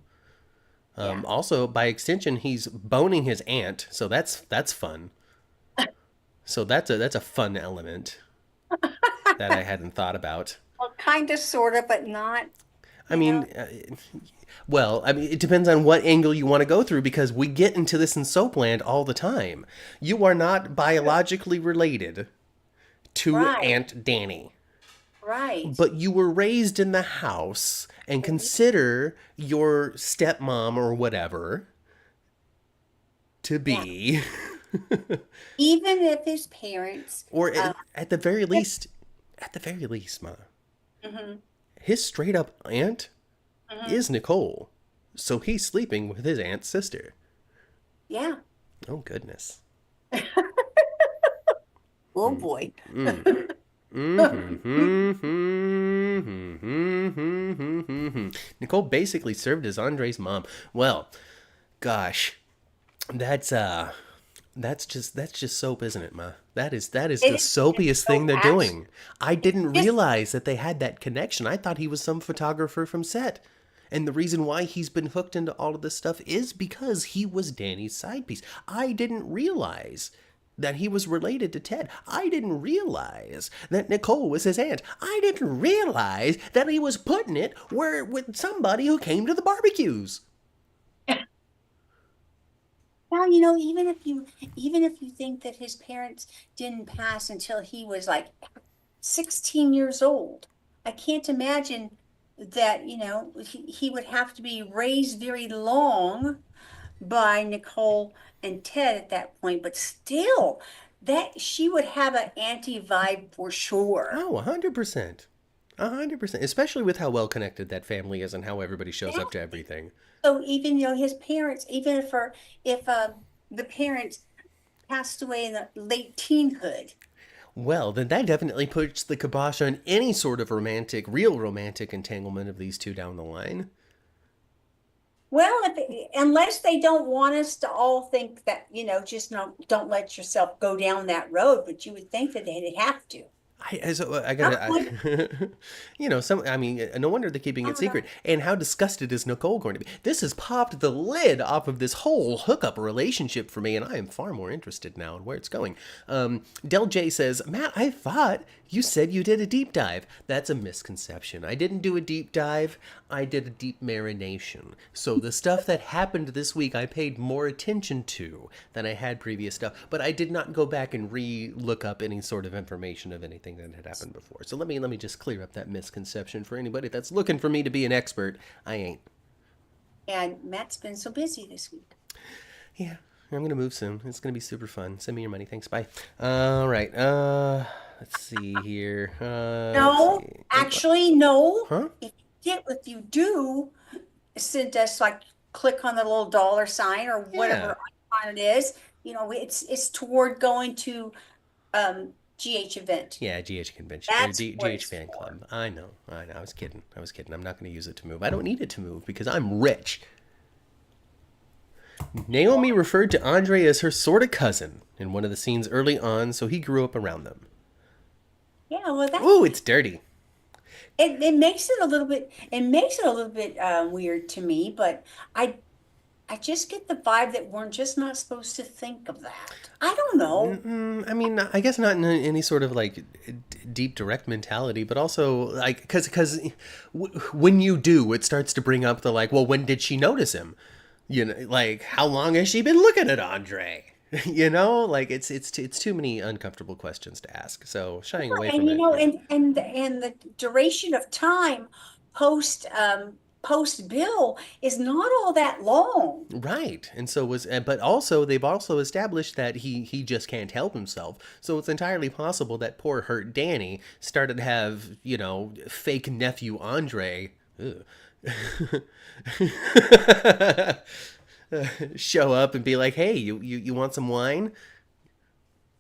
Speaker 2: yeah.
Speaker 1: Also, by extension, he's boning his aunt, so that's fun. So that's a fun element that I hadn't thought about.
Speaker 2: Well, kind of, sort of, but not,
Speaker 1: I
Speaker 2: you know.
Speaker 1: mean, well, I mean, it depends on what angle you want to go through because we get into this in Soapland all the time. You are not biologically related to
Speaker 2: Right,
Speaker 1: Aunt Danny,
Speaker 2: right.
Speaker 1: but you were raised in the house and consider your stepmom or whatever to
Speaker 2: Yeah.
Speaker 1: be,
Speaker 2: Even if his parents,
Speaker 1: or
Speaker 2: uh,
Speaker 1: at the very least, Ma,
Speaker 2: mhm,
Speaker 1: his straight up aunt
Speaker 2: mhm,
Speaker 1: is Nicole. So he's sleeping with his aunt's sister.
Speaker 2: yeah.
Speaker 1: Oh, goodness.
Speaker 2: Oh boy.
Speaker 1: Nicole basically served as Andre's mom. Well, gosh, that's that's just soap, isn't it, Ma? That is the
Speaker 2: It's
Speaker 1: soapiest
Speaker 2: so
Speaker 1: thing they're
Speaker 2: action.
Speaker 1: doing. I
Speaker 2: It's
Speaker 1: didn't
Speaker 2: just,
Speaker 1: realize that they had that connection. I thought he was some photographer from set. And the reason why he's been hooked into all of this stuff is because he was Danny's side piece. I didn't realize that he was related to Ted. I didn't realize that Nicole was his aunt. I didn't realize that he was putting it where with somebody who came to the barbecues.
Speaker 2: well, even if you think that his parents didn't pass until he was like 16 years old, I can't imagine that, he would have to be raised very long by Nicole and Ted at that point, but still, that she would have an anti vibe for sure.
Speaker 1: Oh, 100%. 100%. Especially with how well connected that family is and how everybody
Speaker 2: Yeah.
Speaker 1: shows up to everything.
Speaker 2: So even his parents, even if the parents passed away in the late teenhood,
Speaker 1: Well, then that definitely puts the kibosh on any sort of real romantic entanglement of these two down the line.
Speaker 2: well, unless they don't want us to all think that, just don't let yourself go down that road, but you would think that they'd have to.
Speaker 1: I
Speaker 2: Some
Speaker 1: gotta,
Speaker 2: point,
Speaker 1: I mean, no wonder they're keeping
Speaker 2: I
Speaker 1: it
Speaker 2: don't know.
Speaker 1: secret. And how disgusted is Nicole going to be? This has popped the lid off of this whole hookup relationship for me, and I am far more interested now in where it's going. Del J says, Matt, I thought you said you did a deep dive. That's a misconception. I didn't do a deep dive. I did a deep marination. So the stuff that happened this week, I paid more attention to than I had previous stuff. But I did not go back and look up any sort of information of anything that had happened before. So let me just clear up that misconception for anybody that's looking for me to be an expert. I ain't.
Speaker 2: And Matt's been so busy this week.
Speaker 1: Yeah, I'm gonna move soon. It's gonna be super fun. Send me your money. Thanks. Bye. All right. Let's see here. Let's
Speaker 2: No,
Speaker 1: see. Oh,
Speaker 2: actually, no.
Speaker 1: huh?
Speaker 2: If you do, send us like click on the little dollar sign or
Speaker 1: Yeah.
Speaker 2: whatever icon it is. It's toward going to GH event.
Speaker 1: Yeah, GH convention or
Speaker 2: That's what
Speaker 1: GH
Speaker 2: it's
Speaker 1: fan
Speaker 2: for.
Speaker 1: club. I know. I know. I was kidding. I was kidding. I'm not going to use it to move. I don't need it to move because I'm rich. Naomi referred to Andre as her sort of cousin in one of the scenes early on, so he grew up around them.
Speaker 2: Yeah, well, that
Speaker 1: Ooh, it's dirty.
Speaker 2: it makes it a little bit weird to me, but I just get the vibe that we're just not supposed to think of that. I don't know.
Speaker 1: I mean, I guess not in any sort of like deep direct mentality, but also like because when you do, it starts to bring up the like, well, when did she notice him? You know, like how long has she been looking at Andre? You know, like it's too many uncomfortable questions to ask. So shying away
Speaker 2: And
Speaker 1: from it. Yeah.
Speaker 2: and the duration of time post post bill is not all that long.
Speaker 1: Right, and so was, but also they've also established that he just can't help himself. So it's entirely possible that poor hurt Danny started to have fake nephew Andre ugh, show up and be like, "Hey, you want some wine?"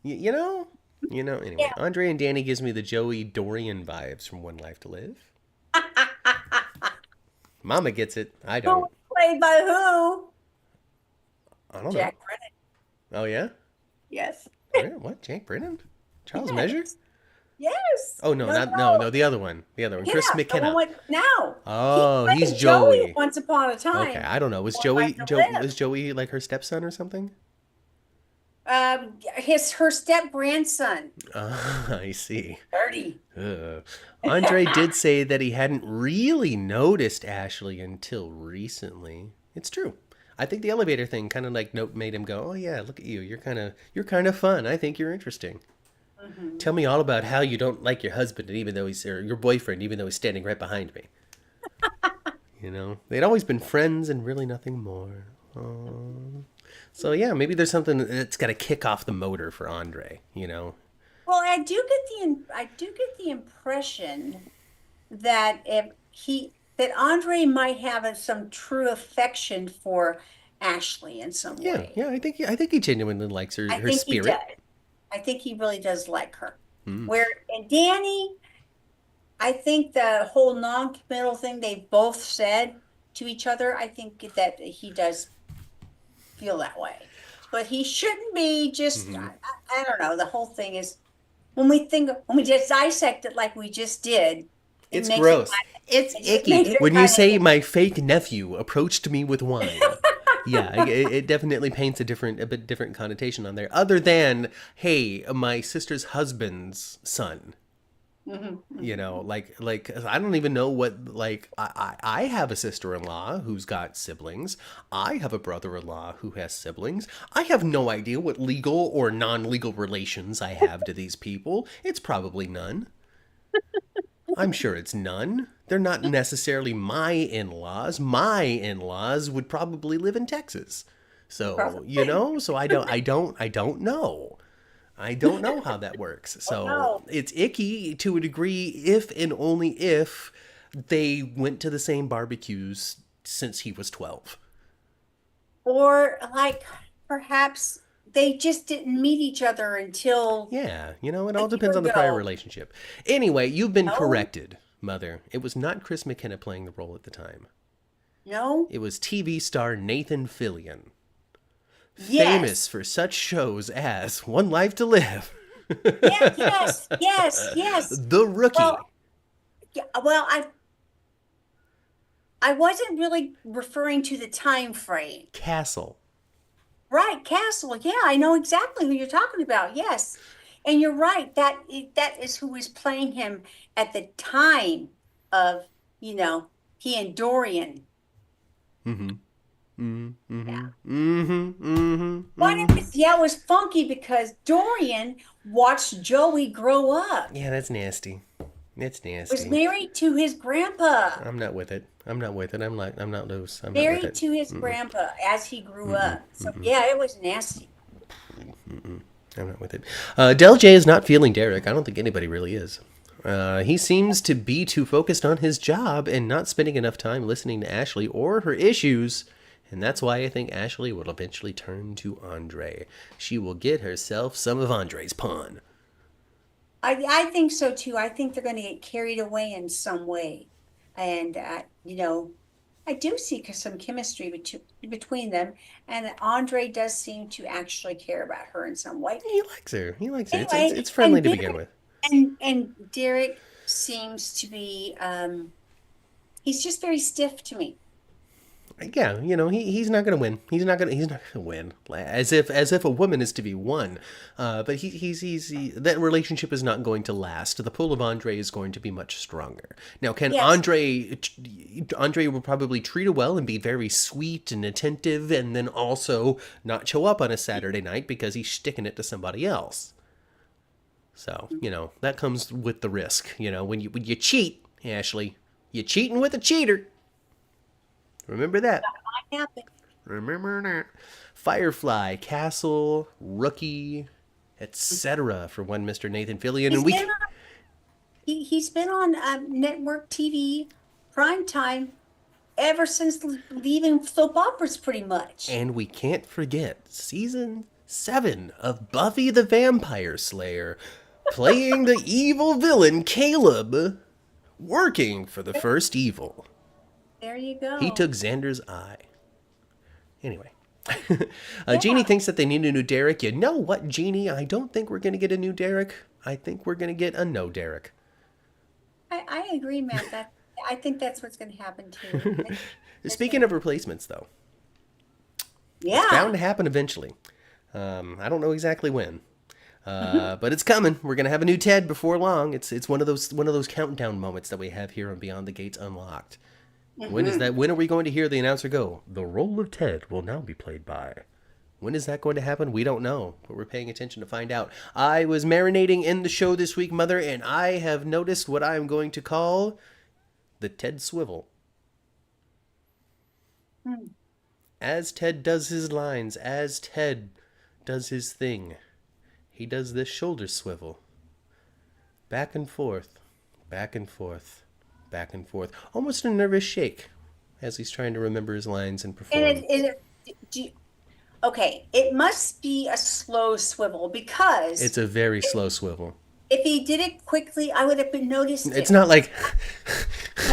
Speaker 1: Anyway,
Speaker 2: Yeah.
Speaker 1: Andre and Danny gives me the Joey Dorian vibes from One Life to Live. Mama gets it. I
Speaker 2: Who
Speaker 1: don't.
Speaker 2: was played by who?
Speaker 1: I don't know.
Speaker 2: Jack Brennan.
Speaker 1: Oh yeah.
Speaker 2: Yes.
Speaker 1: What? Jack Brennan? Charles Measure?
Speaker 2: Yes. Yes.
Speaker 1: Oh no,
Speaker 2: No,
Speaker 1: not no,
Speaker 2: no.
Speaker 1: no, the other one. The other one.
Speaker 2: Yeah,
Speaker 1: Chris
Speaker 2: the one
Speaker 1: McKenna.
Speaker 2: with now. He
Speaker 1: Oh, he's
Speaker 2: played Joey
Speaker 1: Joey.
Speaker 2: once upon a
Speaker 1: Okay,
Speaker 2: time.
Speaker 1: I don't know. Was
Speaker 2: One
Speaker 1: Joey
Speaker 2: Life to Live.
Speaker 1: Was Joey like her stepson or something?
Speaker 2: Her step grandson.
Speaker 1: Ah, I see.
Speaker 2: 30.
Speaker 1: Ugh. Andre did say that he hadn't really noticed Ashley until recently. It's true. I think the elevator thing kind of like made him go, "Oh yeah, look at you. You're kind of fun. I think you're interesting.
Speaker 2: Hmm.
Speaker 1: Tell me all about how you don't like your husband, even though or your boyfriend, even though he's standing right behind me." They'd always been friends and really nothing more. Aww. So yeah, maybe there's something that's got to kick off the motor for Andre.
Speaker 2: Well, I do get the impression that if he that Andre might have some true affection for Ashley in some
Speaker 1: Yeah,
Speaker 2: way.
Speaker 1: yeah. I think he genuinely likes her
Speaker 2: I
Speaker 1: her
Speaker 2: think he
Speaker 1: spirit.
Speaker 2: does. I think he really does like her.
Speaker 1: Mm.
Speaker 2: Where and Danny, I think the whole non-committal thing they both said to each other, I think that he does feel that way. But he shouldn't be just,
Speaker 1: Hmm.
Speaker 2: I don't know. The whole thing is when we just dissect it like we just did, it
Speaker 1: It's
Speaker 2: makes it
Speaker 1: gross. It's
Speaker 2: it
Speaker 1: icky.
Speaker 2: makes it
Speaker 1: When you
Speaker 2: kind of
Speaker 1: say
Speaker 2: icky.
Speaker 1: my fake nephew approached me with wine, yeah, it definitely paints a bit different connotation on there. Other than, hey, my sister's husband's son.
Speaker 2: Mhm, mhm.
Speaker 1: Like I don't even know what like I have a sister-in-law who's got siblings. I have a brother-in-law who has siblings. I have no idea what legal or non-legal relations I have to these people. It's probably none. I'm sure it's none. They're not necessarily my in-laws. My in-laws would probably live in Texas. So,
Speaker 2: Probably.
Speaker 1: so I don't know. I don't know how that works.
Speaker 2: Oh
Speaker 1: So
Speaker 2: no.
Speaker 1: it's icky to a degree if and only if they went to the same barbecues since he was 12.
Speaker 2: Or like perhaps they just didn't meet each other until
Speaker 1: Yeah, it
Speaker 2: a
Speaker 1: all depends
Speaker 2: year
Speaker 1: on the prior
Speaker 2: ago.
Speaker 1: relationship. Anyway, you've been
Speaker 2: No,
Speaker 1: corrected, Mother. It was not Chris McKenna playing the role at the time.
Speaker 2: no.
Speaker 1: It was TV star Nathan Fillion, famous
Speaker 2: Yes.
Speaker 1: for such shows as One Life to Live,
Speaker 2: Yeah, yes, yes, yes.
Speaker 1: The Rookie,
Speaker 2: Well, yeah, well, I wasn't really referring to the time frame.
Speaker 1: Castle.
Speaker 2: Right, Castle. Yeah, I know exactly who you're talking about. Yes. And you're right. That is who was playing him at the time of, you know, he and Dorian.
Speaker 1: Mm-hmm. Mm-hmm.
Speaker 2: Yeah.
Speaker 1: Mm-hmm. Mm-hmm.
Speaker 2: But
Speaker 1: Mm-hmm.
Speaker 2: it was funky because Dorian watched Joey grow up.
Speaker 1: Yeah, that's nasty. It's
Speaker 2: Was
Speaker 1: nasty.
Speaker 2: married to his grandpa.
Speaker 1: I'm not with it. I'm not with it. I'm not loose. I'm not with
Speaker 2: Married
Speaker 1: it.
Speaker 2: to his
Speaker 1: Mm-mm,
Speaker 2: grandpa as he grew
Speaker 1: mm-mm,
Speaker 2: up. So
Speaker 1: mm-mm,
Speaker 2: yeah, it was nasty.
Speaker 1: mm-mm. I'm not with it. Del J is not feeling Derek. I don't think anybody really is. He seems to be too focused on his job and not spending enough time listening to Ashley or her issues. And that's why I think Ashley will eventually turn to Andre. She will get herself some of Andre's pawn.
Speaker 2: I think so too. I think they're going to get carried away in some way. And, I do see some chemistry between them. And Andre does seem to actually care about her in some way.
Speaker 1: He likes her. He likes her.
Speaker 2: Anyway,
Speaker 1: It's friendly to begin with.
Speaker 2: And Derek seems to be, he's just very stiff to me.
Speaker 1: Yeah, he's not gonna win. He's not gonna win. As if a woman is to be won. But that relationship is not going to last. The pull of Andre is going to be much stronger. Now, can
Speaker 2: Yes.
Speaker 1: Andre will probably treat her well and be very sweet and attentive, and then also not show up on a Saturday night because he's sticking it to somebody else. So that comes with the risk. When you cheat, Ashley, you're cheating with a cheater. Remember that.
Speaker 2: Might happen.
Speaker 1: Remember that. Firefly, Castle, Rookie, etc. for one Mr. Nathan Fillion.
Speaker 2: He's
Speaker 1: And we
Speaker 2: been on, he's been on network TV prime time ever since leaving soap operas pretty much.
Speaker 1: and we can't forget season 7 of Buffy the Vampire Slayer, playing the evil villain Caleb, working for the first evil.
Speaker 2: There you
Speaker 1: He
Speaker 2: go.
Speaker 1: took Xander's eye. Anyway. Jeannie
Speaker 2: Yeah,
Speaker 1: thinks that they need a new Derek. You know what, Jeannie? I don't think we're going to get a new Derek. I think we're going to get a no Derek.
Speaker 2: I agree, Matt. I think that's what's going to happen too.
Speaker 1: Speaking of replacements, though, it's
Speaker 2: Yeah.
Speaker 1: bound to happen eventually. I don't know exactly when, but it's coming. We're gonna have a new Ted before long. It's one of those countdown moments that we have here on Beyond the Gates Unlocked. When is that? When are we going to hear the announcer go? The role of Ted will now be played by. When is that going to happen? We don't know, but we're paying attention to find out. I was marinating in the show this week, Mother, and I have noticed what I am going to call the Ted Swivel.
Speaker 2: Hmm.
Speaker 1: As Ted does his lines, as Ted does his thing, he does this shoulder swivel. Back and forth, back and forth, back and forth. Almost a nervous shake as he's trying to remember his lines and
Speaker 2: And
Speaker 1: perform.
Speaker 2: okay, it must be a slow swivel because
Speaker 1: It's a very slow swivel.
Speaker 2: if he did it quickly, I would have been noticed
Speaker 1: It's
Speaker 2: it.
Speaker 1: not like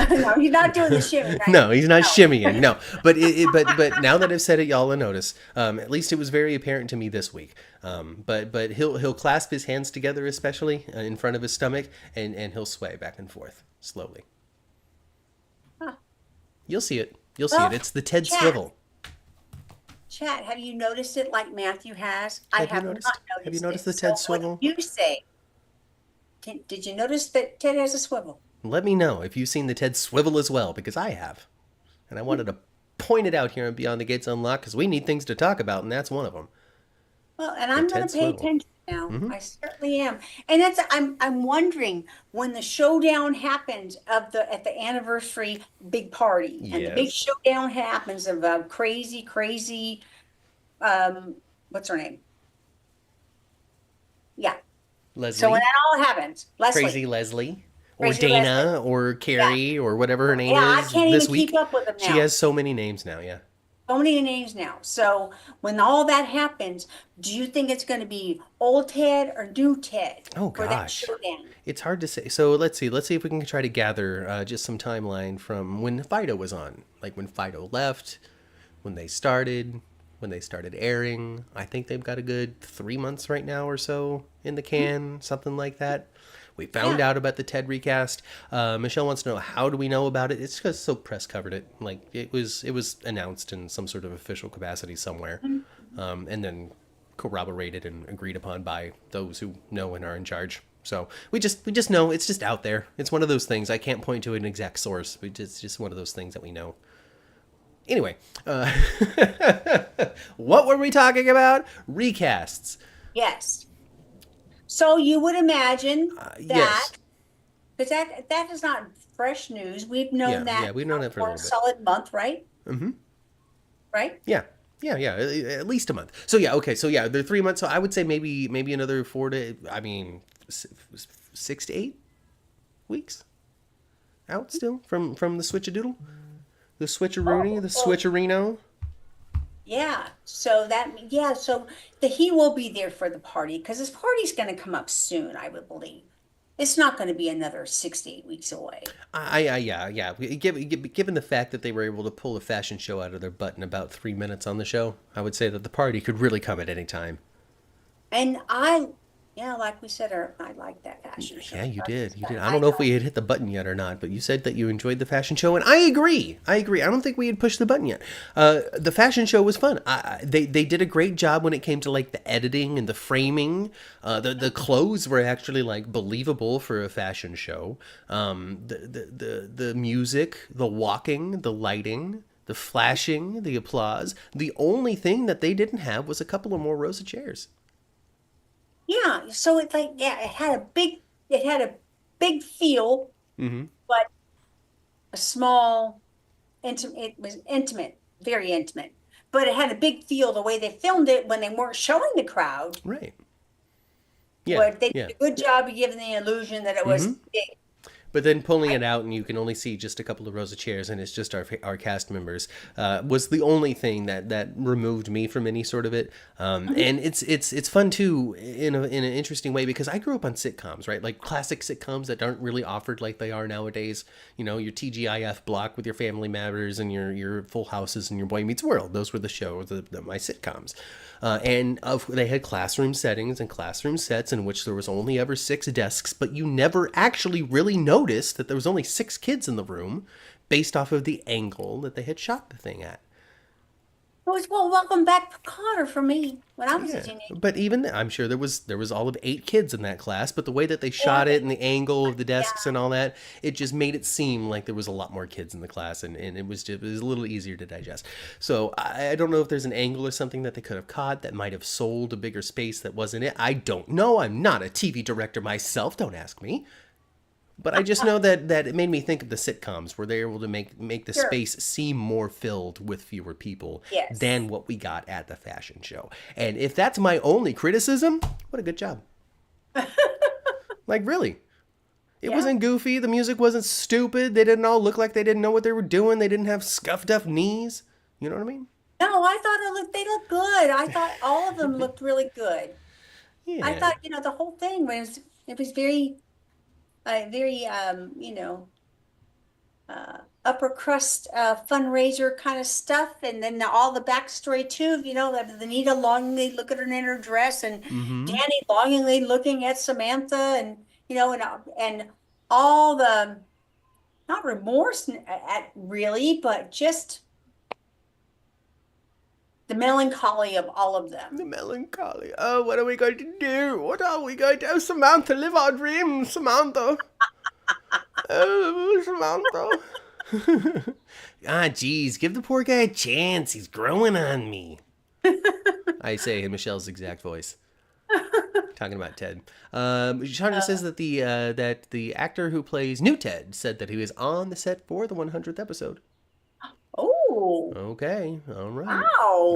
Speaker 2: No, he's not doing the shimmy, right?
Speaker 1: no, he's not
Speaker 2: No.
Speaker 1: shimmying. No, but now that I've said it, y'all will notice. At least it was very apparent to me this week. But he'll clasp his hands together, especially in front of his stomach, and he'll sway back and forth slowly.
Speaker 2: Huh.
Speaker 1: You'll see it. You'll see
Speaker 2: Well,
Speaker 1: it. It's the Ted
Speaker 2: Chat,
Speaker 1: Swivel.
Speaker 2: chat, have you noticed it like Matthew has? I
Speaker 1: Have you
Speaker 2: have
Speaker 1: noticed?
Speaker 2: not
Speaker 1: Have you
Speaker 2: noticed
Speaker 1: noticed
Speaker 2: it.
Speaker 1: the
Speaker 2: So
Speaker 1: Ted
Speaker 2: what
Speaker 1: Swivel?
Speaker 2: do you say? Did you notice that Ted has a swivel?
Speaker 1: Let me know if you've seen the Ted Swivel as well, because I have, and I wanted to point it out here on Beyond the Gates Unlocked because we need things to talk about, and that's one of them.
Speaker 2: Well, and
Speaker 1: The
Speaker 2: I'm going
Speaker 1: Ted
Speaker 2: to pay
Speaker 1: Swivel.
Speaker 2: attention now. I certainly am. And I'm wondering when the showdown happens of the at the anniversary big party and the big
Speaker 1: Yes,
Speaker 2: showdown happens of crazy what's her name? Yeah. So when
Speaker 1: Leslie,
Speaker 2: that all happens, Leslie,
Speaker 1: Crazy Leslie, or
Speaker 2: crazy Leslie.
Speaker 1: Dana, or
Speaker 2: Yeah.
Speaker 1: Carrie, or whatever her name
Speaker 2: Yeah, I
Speaker 1: is
Speaker 2: can't
Speaker 1: this
Speaker 2: even keep
Speaker 1: week.
Speaker 2: up with them
Speaker 1: She
Speaker 2: now.
Speaker 1: has so many names now. Yeah.
Speaker 2: So many names now. So when all that happens, do you think it's going to be old Ted or new Ted
Speaker 1: Oh
Speaker 2: for that
Speaker 1: gosh.
Speaker 2: showdown? It's
Speaker 1: It's hard to say. So let's see. Let's see if we can try to gather just some timeline from when Fido was on, like when Fido left, when they started airing. I think they've got a good 3 months right now or so in the can, something like that. We found
Speaker 2: Yeah.
Speaker 1: out about the Ted recast. Michelle wants to know, how do we know about it? It's because Soap Press covered it. Like it was announced in some sort of official capacity somewhere, and then corroborated and agreed upon by those who know and are in charge. So we just know it's just out there. It's one of those things. I can't point to an exact source. It's just one of those things that we know. Anyway, what were we talking about? Recasts.
Speaker 2: Yes. So you would imagine that
Speaker 1: Yes.
Speaker 2: Because that is not fresh news. We've known
Speaker 1: Yeah,
Speaker 2: that
Speaker 1: yeah, we've known that for a
Speaker 2: for a
Speaker 1: little bit.
Speaker 2: solid month, right?
Speaker 1: Mm-hmm.
Speaker 2: Right?
Speaker 1: Yeah. Yeah, yeah, at least a month. So yeah, okay, so yeah, they're 3 months. So I would say maybe another 4 to, I mean, 6 to 8 weeks out still from the switchadoodle, the switcheroony,
Speaker 2: Oh,
Speaker 1: the
Speaker 2: well,
Speaker 1: switcherino.
Speaker 2: yeah. So he will be there for the party because this party's going to come up soon, I would believe. It's not going to be another 6 to 8 weeks away.
Speaker 1: Yeah, yeah. Given the fact that they were able to pull a fashion show out of their butt in about 3 minutes on the show, I would say that the party could really come at any time.
Speaker 2: And yeah, like we said, I like that fashion show.
Speaker 1: Yeah, you did. You did. I
Speaker 2: I
Speaker 1: don't know if
Speaker 2: know.
Speaker 1: we had hit the button yet or not, but you said that you enjoyed the fashion show, and I agree. I agree. I don't think we had pushed the button yet. The fashion show was fun. They did a great job when it came to like the editing and the framing. The clothes were actually like believable for a fashion show. The music, the walking, the lighting, the flashing, the applause. The only thing that they didn't have was a couple of more rows of chairs.
Speaker 2: Yeah. So it's like, yeah, it had a big feel,
Speaker 1: Mm-hmm.
Speaker 2: but a small, intimate. It was intimate, very intimate. But it had a big feel the way they filmed it when they weren't showing the crowd.
Speaker 1: Right. Yeah.
Speaker 2: Where they
Speaker 1: Yeah.
Speaker 2: did a good job of giving the illusion that it was
Speaker 1: Mm-hmm.
Speaker 2: big.
Speaker 1: But then pulling it out and you can only see just a couple of rows of chairs and it's just our cast members was the only thing that removed me from any sort of it. And it's fun too in an interesting way because I grew up on sitcoms, right? Like classic sitcoms that aren't really offered like they are nowadays. You know, your TGIF block with your Family Matters and your Full Houses and your Boy Meets World. Those were the shows, my sitcoms. They had classroom settings and classroom sets in which there was only ever 6 desks, but you never actually really noticed that there was only 6 kids in the room based off of the angle that they had shot the thing at.
Speaker 2: It was, well, welcome back, Connor, for me when I was a
Speaker 1: Yeah,
Speaker 2: teenager.
Speaker 1: but even then, I'm sure there was all of 8 kids in that class. But the way that they
Speaker 2: Yeah,
Speaker 1: shot it and the angle of the
Speaker 2: yeah.
Speaker 1: desks and all that, it just made it seem like there was a lot more kids in the class, and it was a little easier to digest. So I don't know if there's an angle or something that they could have caught that might have sold a bigger space that wasn't it. I don't know. I'm not a TV director myself. Don't ask me. But I just know that it made me think of the sitcoms where they're able to make the
Speaker 2: Sure.
Speaker 1: space seem more filled with fewer people
Speaker 2: Yes.
Speaker 1: than what we got at the fashion show. And if that's my only criticism, what a good job. Like really. It
Speaker 2: Yeah.
Speaker 1: wasn't goofy, the music wasn't stupid, they didn't all look like they didn't know what they were doing, they didn't have scuffed up knees. You know what I mean?
Speaker 2: No, I thought they looked good. I thought all of them looked really good. I
Speaker 1: Yeah.
Speaker 2: thought, the whole thing was it was very very upper crust fundraiser kind of stuff, and then all the backstory too. The Nita longingly looking at her in her dress, and
Speaker 1: Mm-hmm.
Speaker 2: Danny longingly looking at Samantha, and and all the not remorse at really, but just the melancholy of all of them.
Speaker 1: The melancholy. Oh, what are we going to do? What are we going to do? Samantha, live our dreams, Samantha. Oh, Samantha. Ah, geez, give the poor guy a chance. He's growing on me. I say in Michelle's exact voice. Talking about Ted. Chandra says that the actor who plays new Ted said that he was on the set for the 100th episode.
Speaker 2: Oh,
Speaker 1: Okay, all right,
Speaker 2: wow.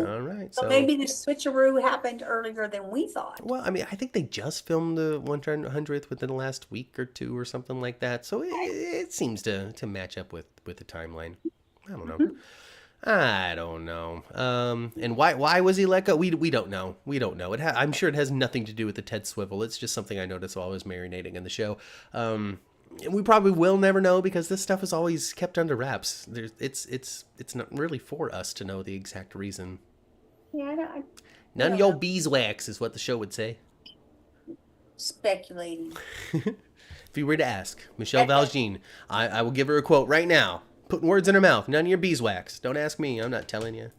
Speaker 1: all right.
Speaker 2: So
Speaker 1: So,
Speaker 2: maybe the switcheroo happened earlier than we thought.
Speaker 1: well, I mean, I think they just filmed the 100th within the last week or two or something like that. So it seems to match up with the timeline. I don't know. I don't know. And why was he let go? We don't know. We don't know. I'm sure it has nothing to do with the Ted Swivel. It's just something I noticed while I was marinating in the show. We probably will never know because this stuff is always kept under wraps. It's not really for us to know the exact reason.
Speaker 2: Yeah, I
Speaker 1: None of
Speaker 2: don't
Speaker 1: your
Speaker 2: know.
Speaker 1: beeswax is what the show would say.
Speaker 2: Speculating.
Speaker 1: If you were to ask Michelle Valjean, I will give her a quote right now. Putting words in her mouth. None of your beeswax. Don't ask me. I'm not telling you.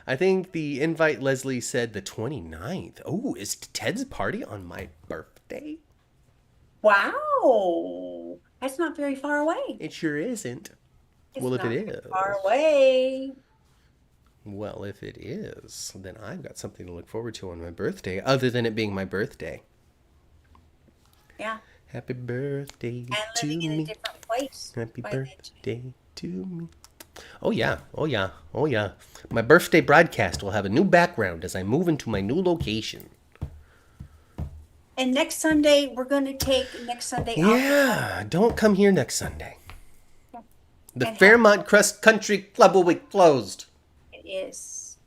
Speaker 1: I think the invite Leslie said the 29th. Oh, is Ted's party on my birthday?
Speaker 2: Wow. That's not very far away.
Speaker 1: It sure isn't.
Speaker 2: It's
Speaker 1: Well, if
Speaker 2: not
Speaker 1: it
Speaker 2: very
Speaker 1: is,
Speaker 2: far away.
Speaker 1: well, if it is, then I've got something to look forward to on my birthday, other than it being my birthday.
Speaker 2: Yeah.
Speaker 1: Happy birthday
Speaker 2: And
Speaker 1: to
Speaker 2: living in a
Speaker 1: me.
Speaker 2: different place.
Speaker 1: Happy
Speaker 2: by then, too.
Speaker 1: birthday to me. Oh yeah, oh yeah, oh yeah. My birthday broadcast will have a new background as I move into my new location.
Speaker 2: And next Sunday, we're going to take next Sunday off
Speaker 1: Yeah, don't come here next Sunday. The
Speaker 2: and have
Speaker 1: Fairmont Crest Country Club will be closed.
Speaker 2: it is.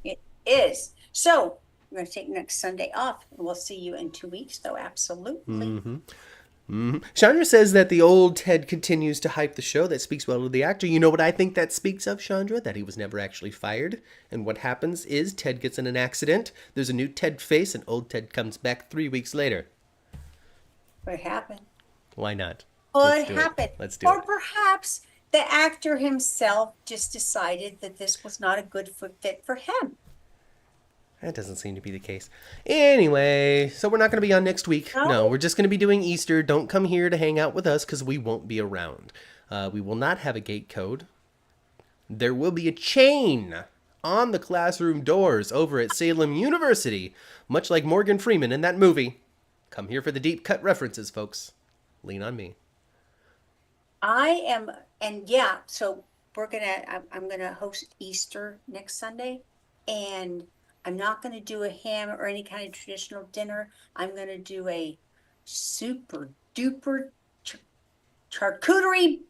Speaker 2: It is. So we're going to take next Sunday off. And we'll see you in 2 weeks, though. Absolutely.
Speaker 1: Chandra says that the old Ted continues to hype the show. That speaks well of the actor. You know what I think that speaks of, Chandra? That he was never actually fired. And what happens is Ted gets in an accident. There's a new Ted face, and old Ted comes back 3 weeks later.
Speaker 2: What happened?
Speaker 1: Why not?
Speaker 2: What happened?
Speaker 1: Let's do
Speaker 2: Or
Speaker 1: it.
Speaker 2: perhaps the actor himself just decided that this was not a good fit for him.
Speaker 1: That doesn't seem to be the case. Anyway, so we're not going to be on next week. No, we're just going to be doing Easter. Don't come here to hang out with us because we won't be around. We will not have a gate code. There will be a chain on the classroom doors over at Salem University, much like Morgan Freeman in that movie. Come here for the deep cut references, folks. Lean on me.
Speaker 2: I am, and yeah, so I'm gonna host Easter next Sunday, and I'm not gonna do a ham or any kind of traditional dinner. I'm gonna do a super duper charcuterie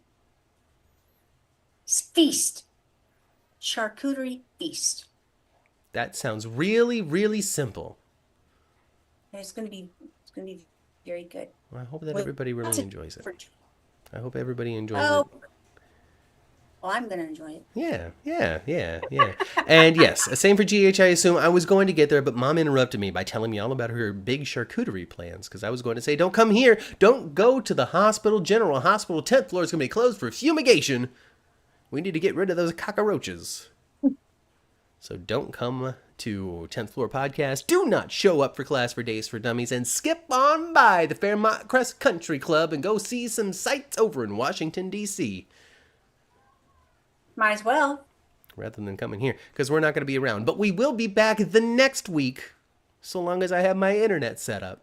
Speaker 2: feast. Charcuterie feast.
Speaker 1: That sounds really, really simple.
Speaker 2: And it's gonna be very good.
Speaker 1: Well, I hope that
Speaker 2: With
Speaker 1: everybody really
Speaker 2: lots of
Speaker 1: enjoys it.
Speaker 2: fruit.
Speaker 1: I hope everybody enjoys it.
Speaker 2: Oh, well, I'm gonna enjoy it.
Speaker 1: Yeah. And yes, same for GH, I assume. I was going to get there, but Mom interrupted me by telling me all about her big charcuterie plans, because I was going to say, don't come here. Don't go to the hospital. General Hospital, 10th floor is going to be closed for fumigation. We need to get rid of those cockroaches. So don't come to 10th Floor Podcast. Do not show up for Class for Days for Dummies and skip on by the Fairmont Crest Country Club and go see some sights over in Washington, D.C.
Speaker 2: Might as well.
Speaker 1: Rather than coming here, because we're not going to be around. But we will be back the next week, so long as I have my internet set up.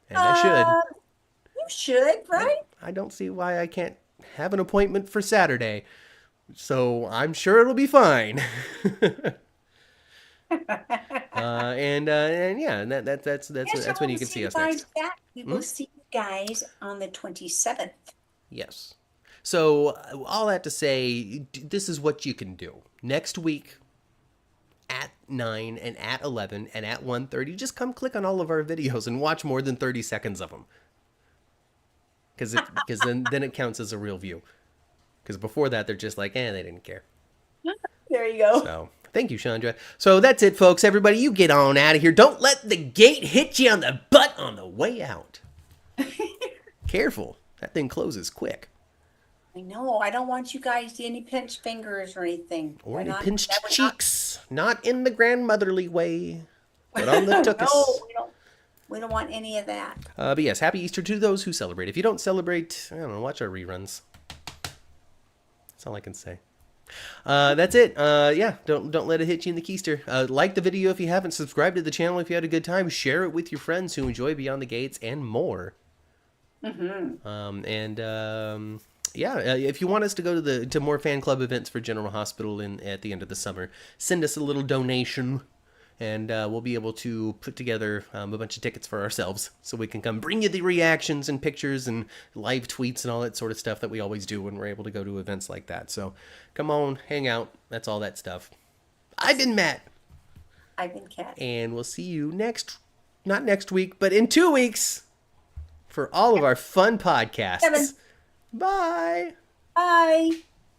Speaker 1: And I should.
Speaker 2: You should, right?
Speaker 1: I don't see why I can't have an appointment for Saturday. So I'm sure it'll be fine. And yeah, and that's when you can see us next.
Speaker 2: We will see you guys on the 27th.
Speaker 1: Yes. So all that to say, this is what you can do next week at 9 and at 11 and at 1:30. Just come click on all of our videos and watch more than 30 seconds of them. Because then it counts as a real view. Because before that, they're just like, they didn't care.
Speaker 2: There you go.
Speaker 1: So, thank you, Chandra. So that's it, folks. Everybody, you get on out of here. Don't let the gate hit you on the butt on the way out. Careful. That thing closes quick.
Speaker 2: I know. I don't want you guys to any pinched fingers or anything.
Speaker 1: Or any pinched cheeks. Not in the grandmotherly way, but on the tuchus.
Speaker 2: No, we don't want any of that.
Speaker 1: But yes, happy Easter to those who celebrate. If you don't celebrate, I don't know, watch our reruns. That's all I can say. That's it. Yeah, don't let it hit you in the keister. Like the video if you haven't. Subscribe to the channel if you had a good time. Share it with your friends who enjoy Beyond the Gates and more. Yeah, if you want us to go to more fan club events for General Hospital at the end of the summer, send us a little donation. And we'll be able to put together a bunch of tickets for ourselves so we can come bring you the reactions and pictures and live tweets and all that sort of stuff that we always do when we're able to go to events like that. So come on, hang out. That's all that stuff. I've been Matt.
Speaker 2: I've been Kat.
Speaker 1: And we'll see you not next week, but in 2 weeks for all of our fun podcasts. Bye.
Speaker 2: Bye.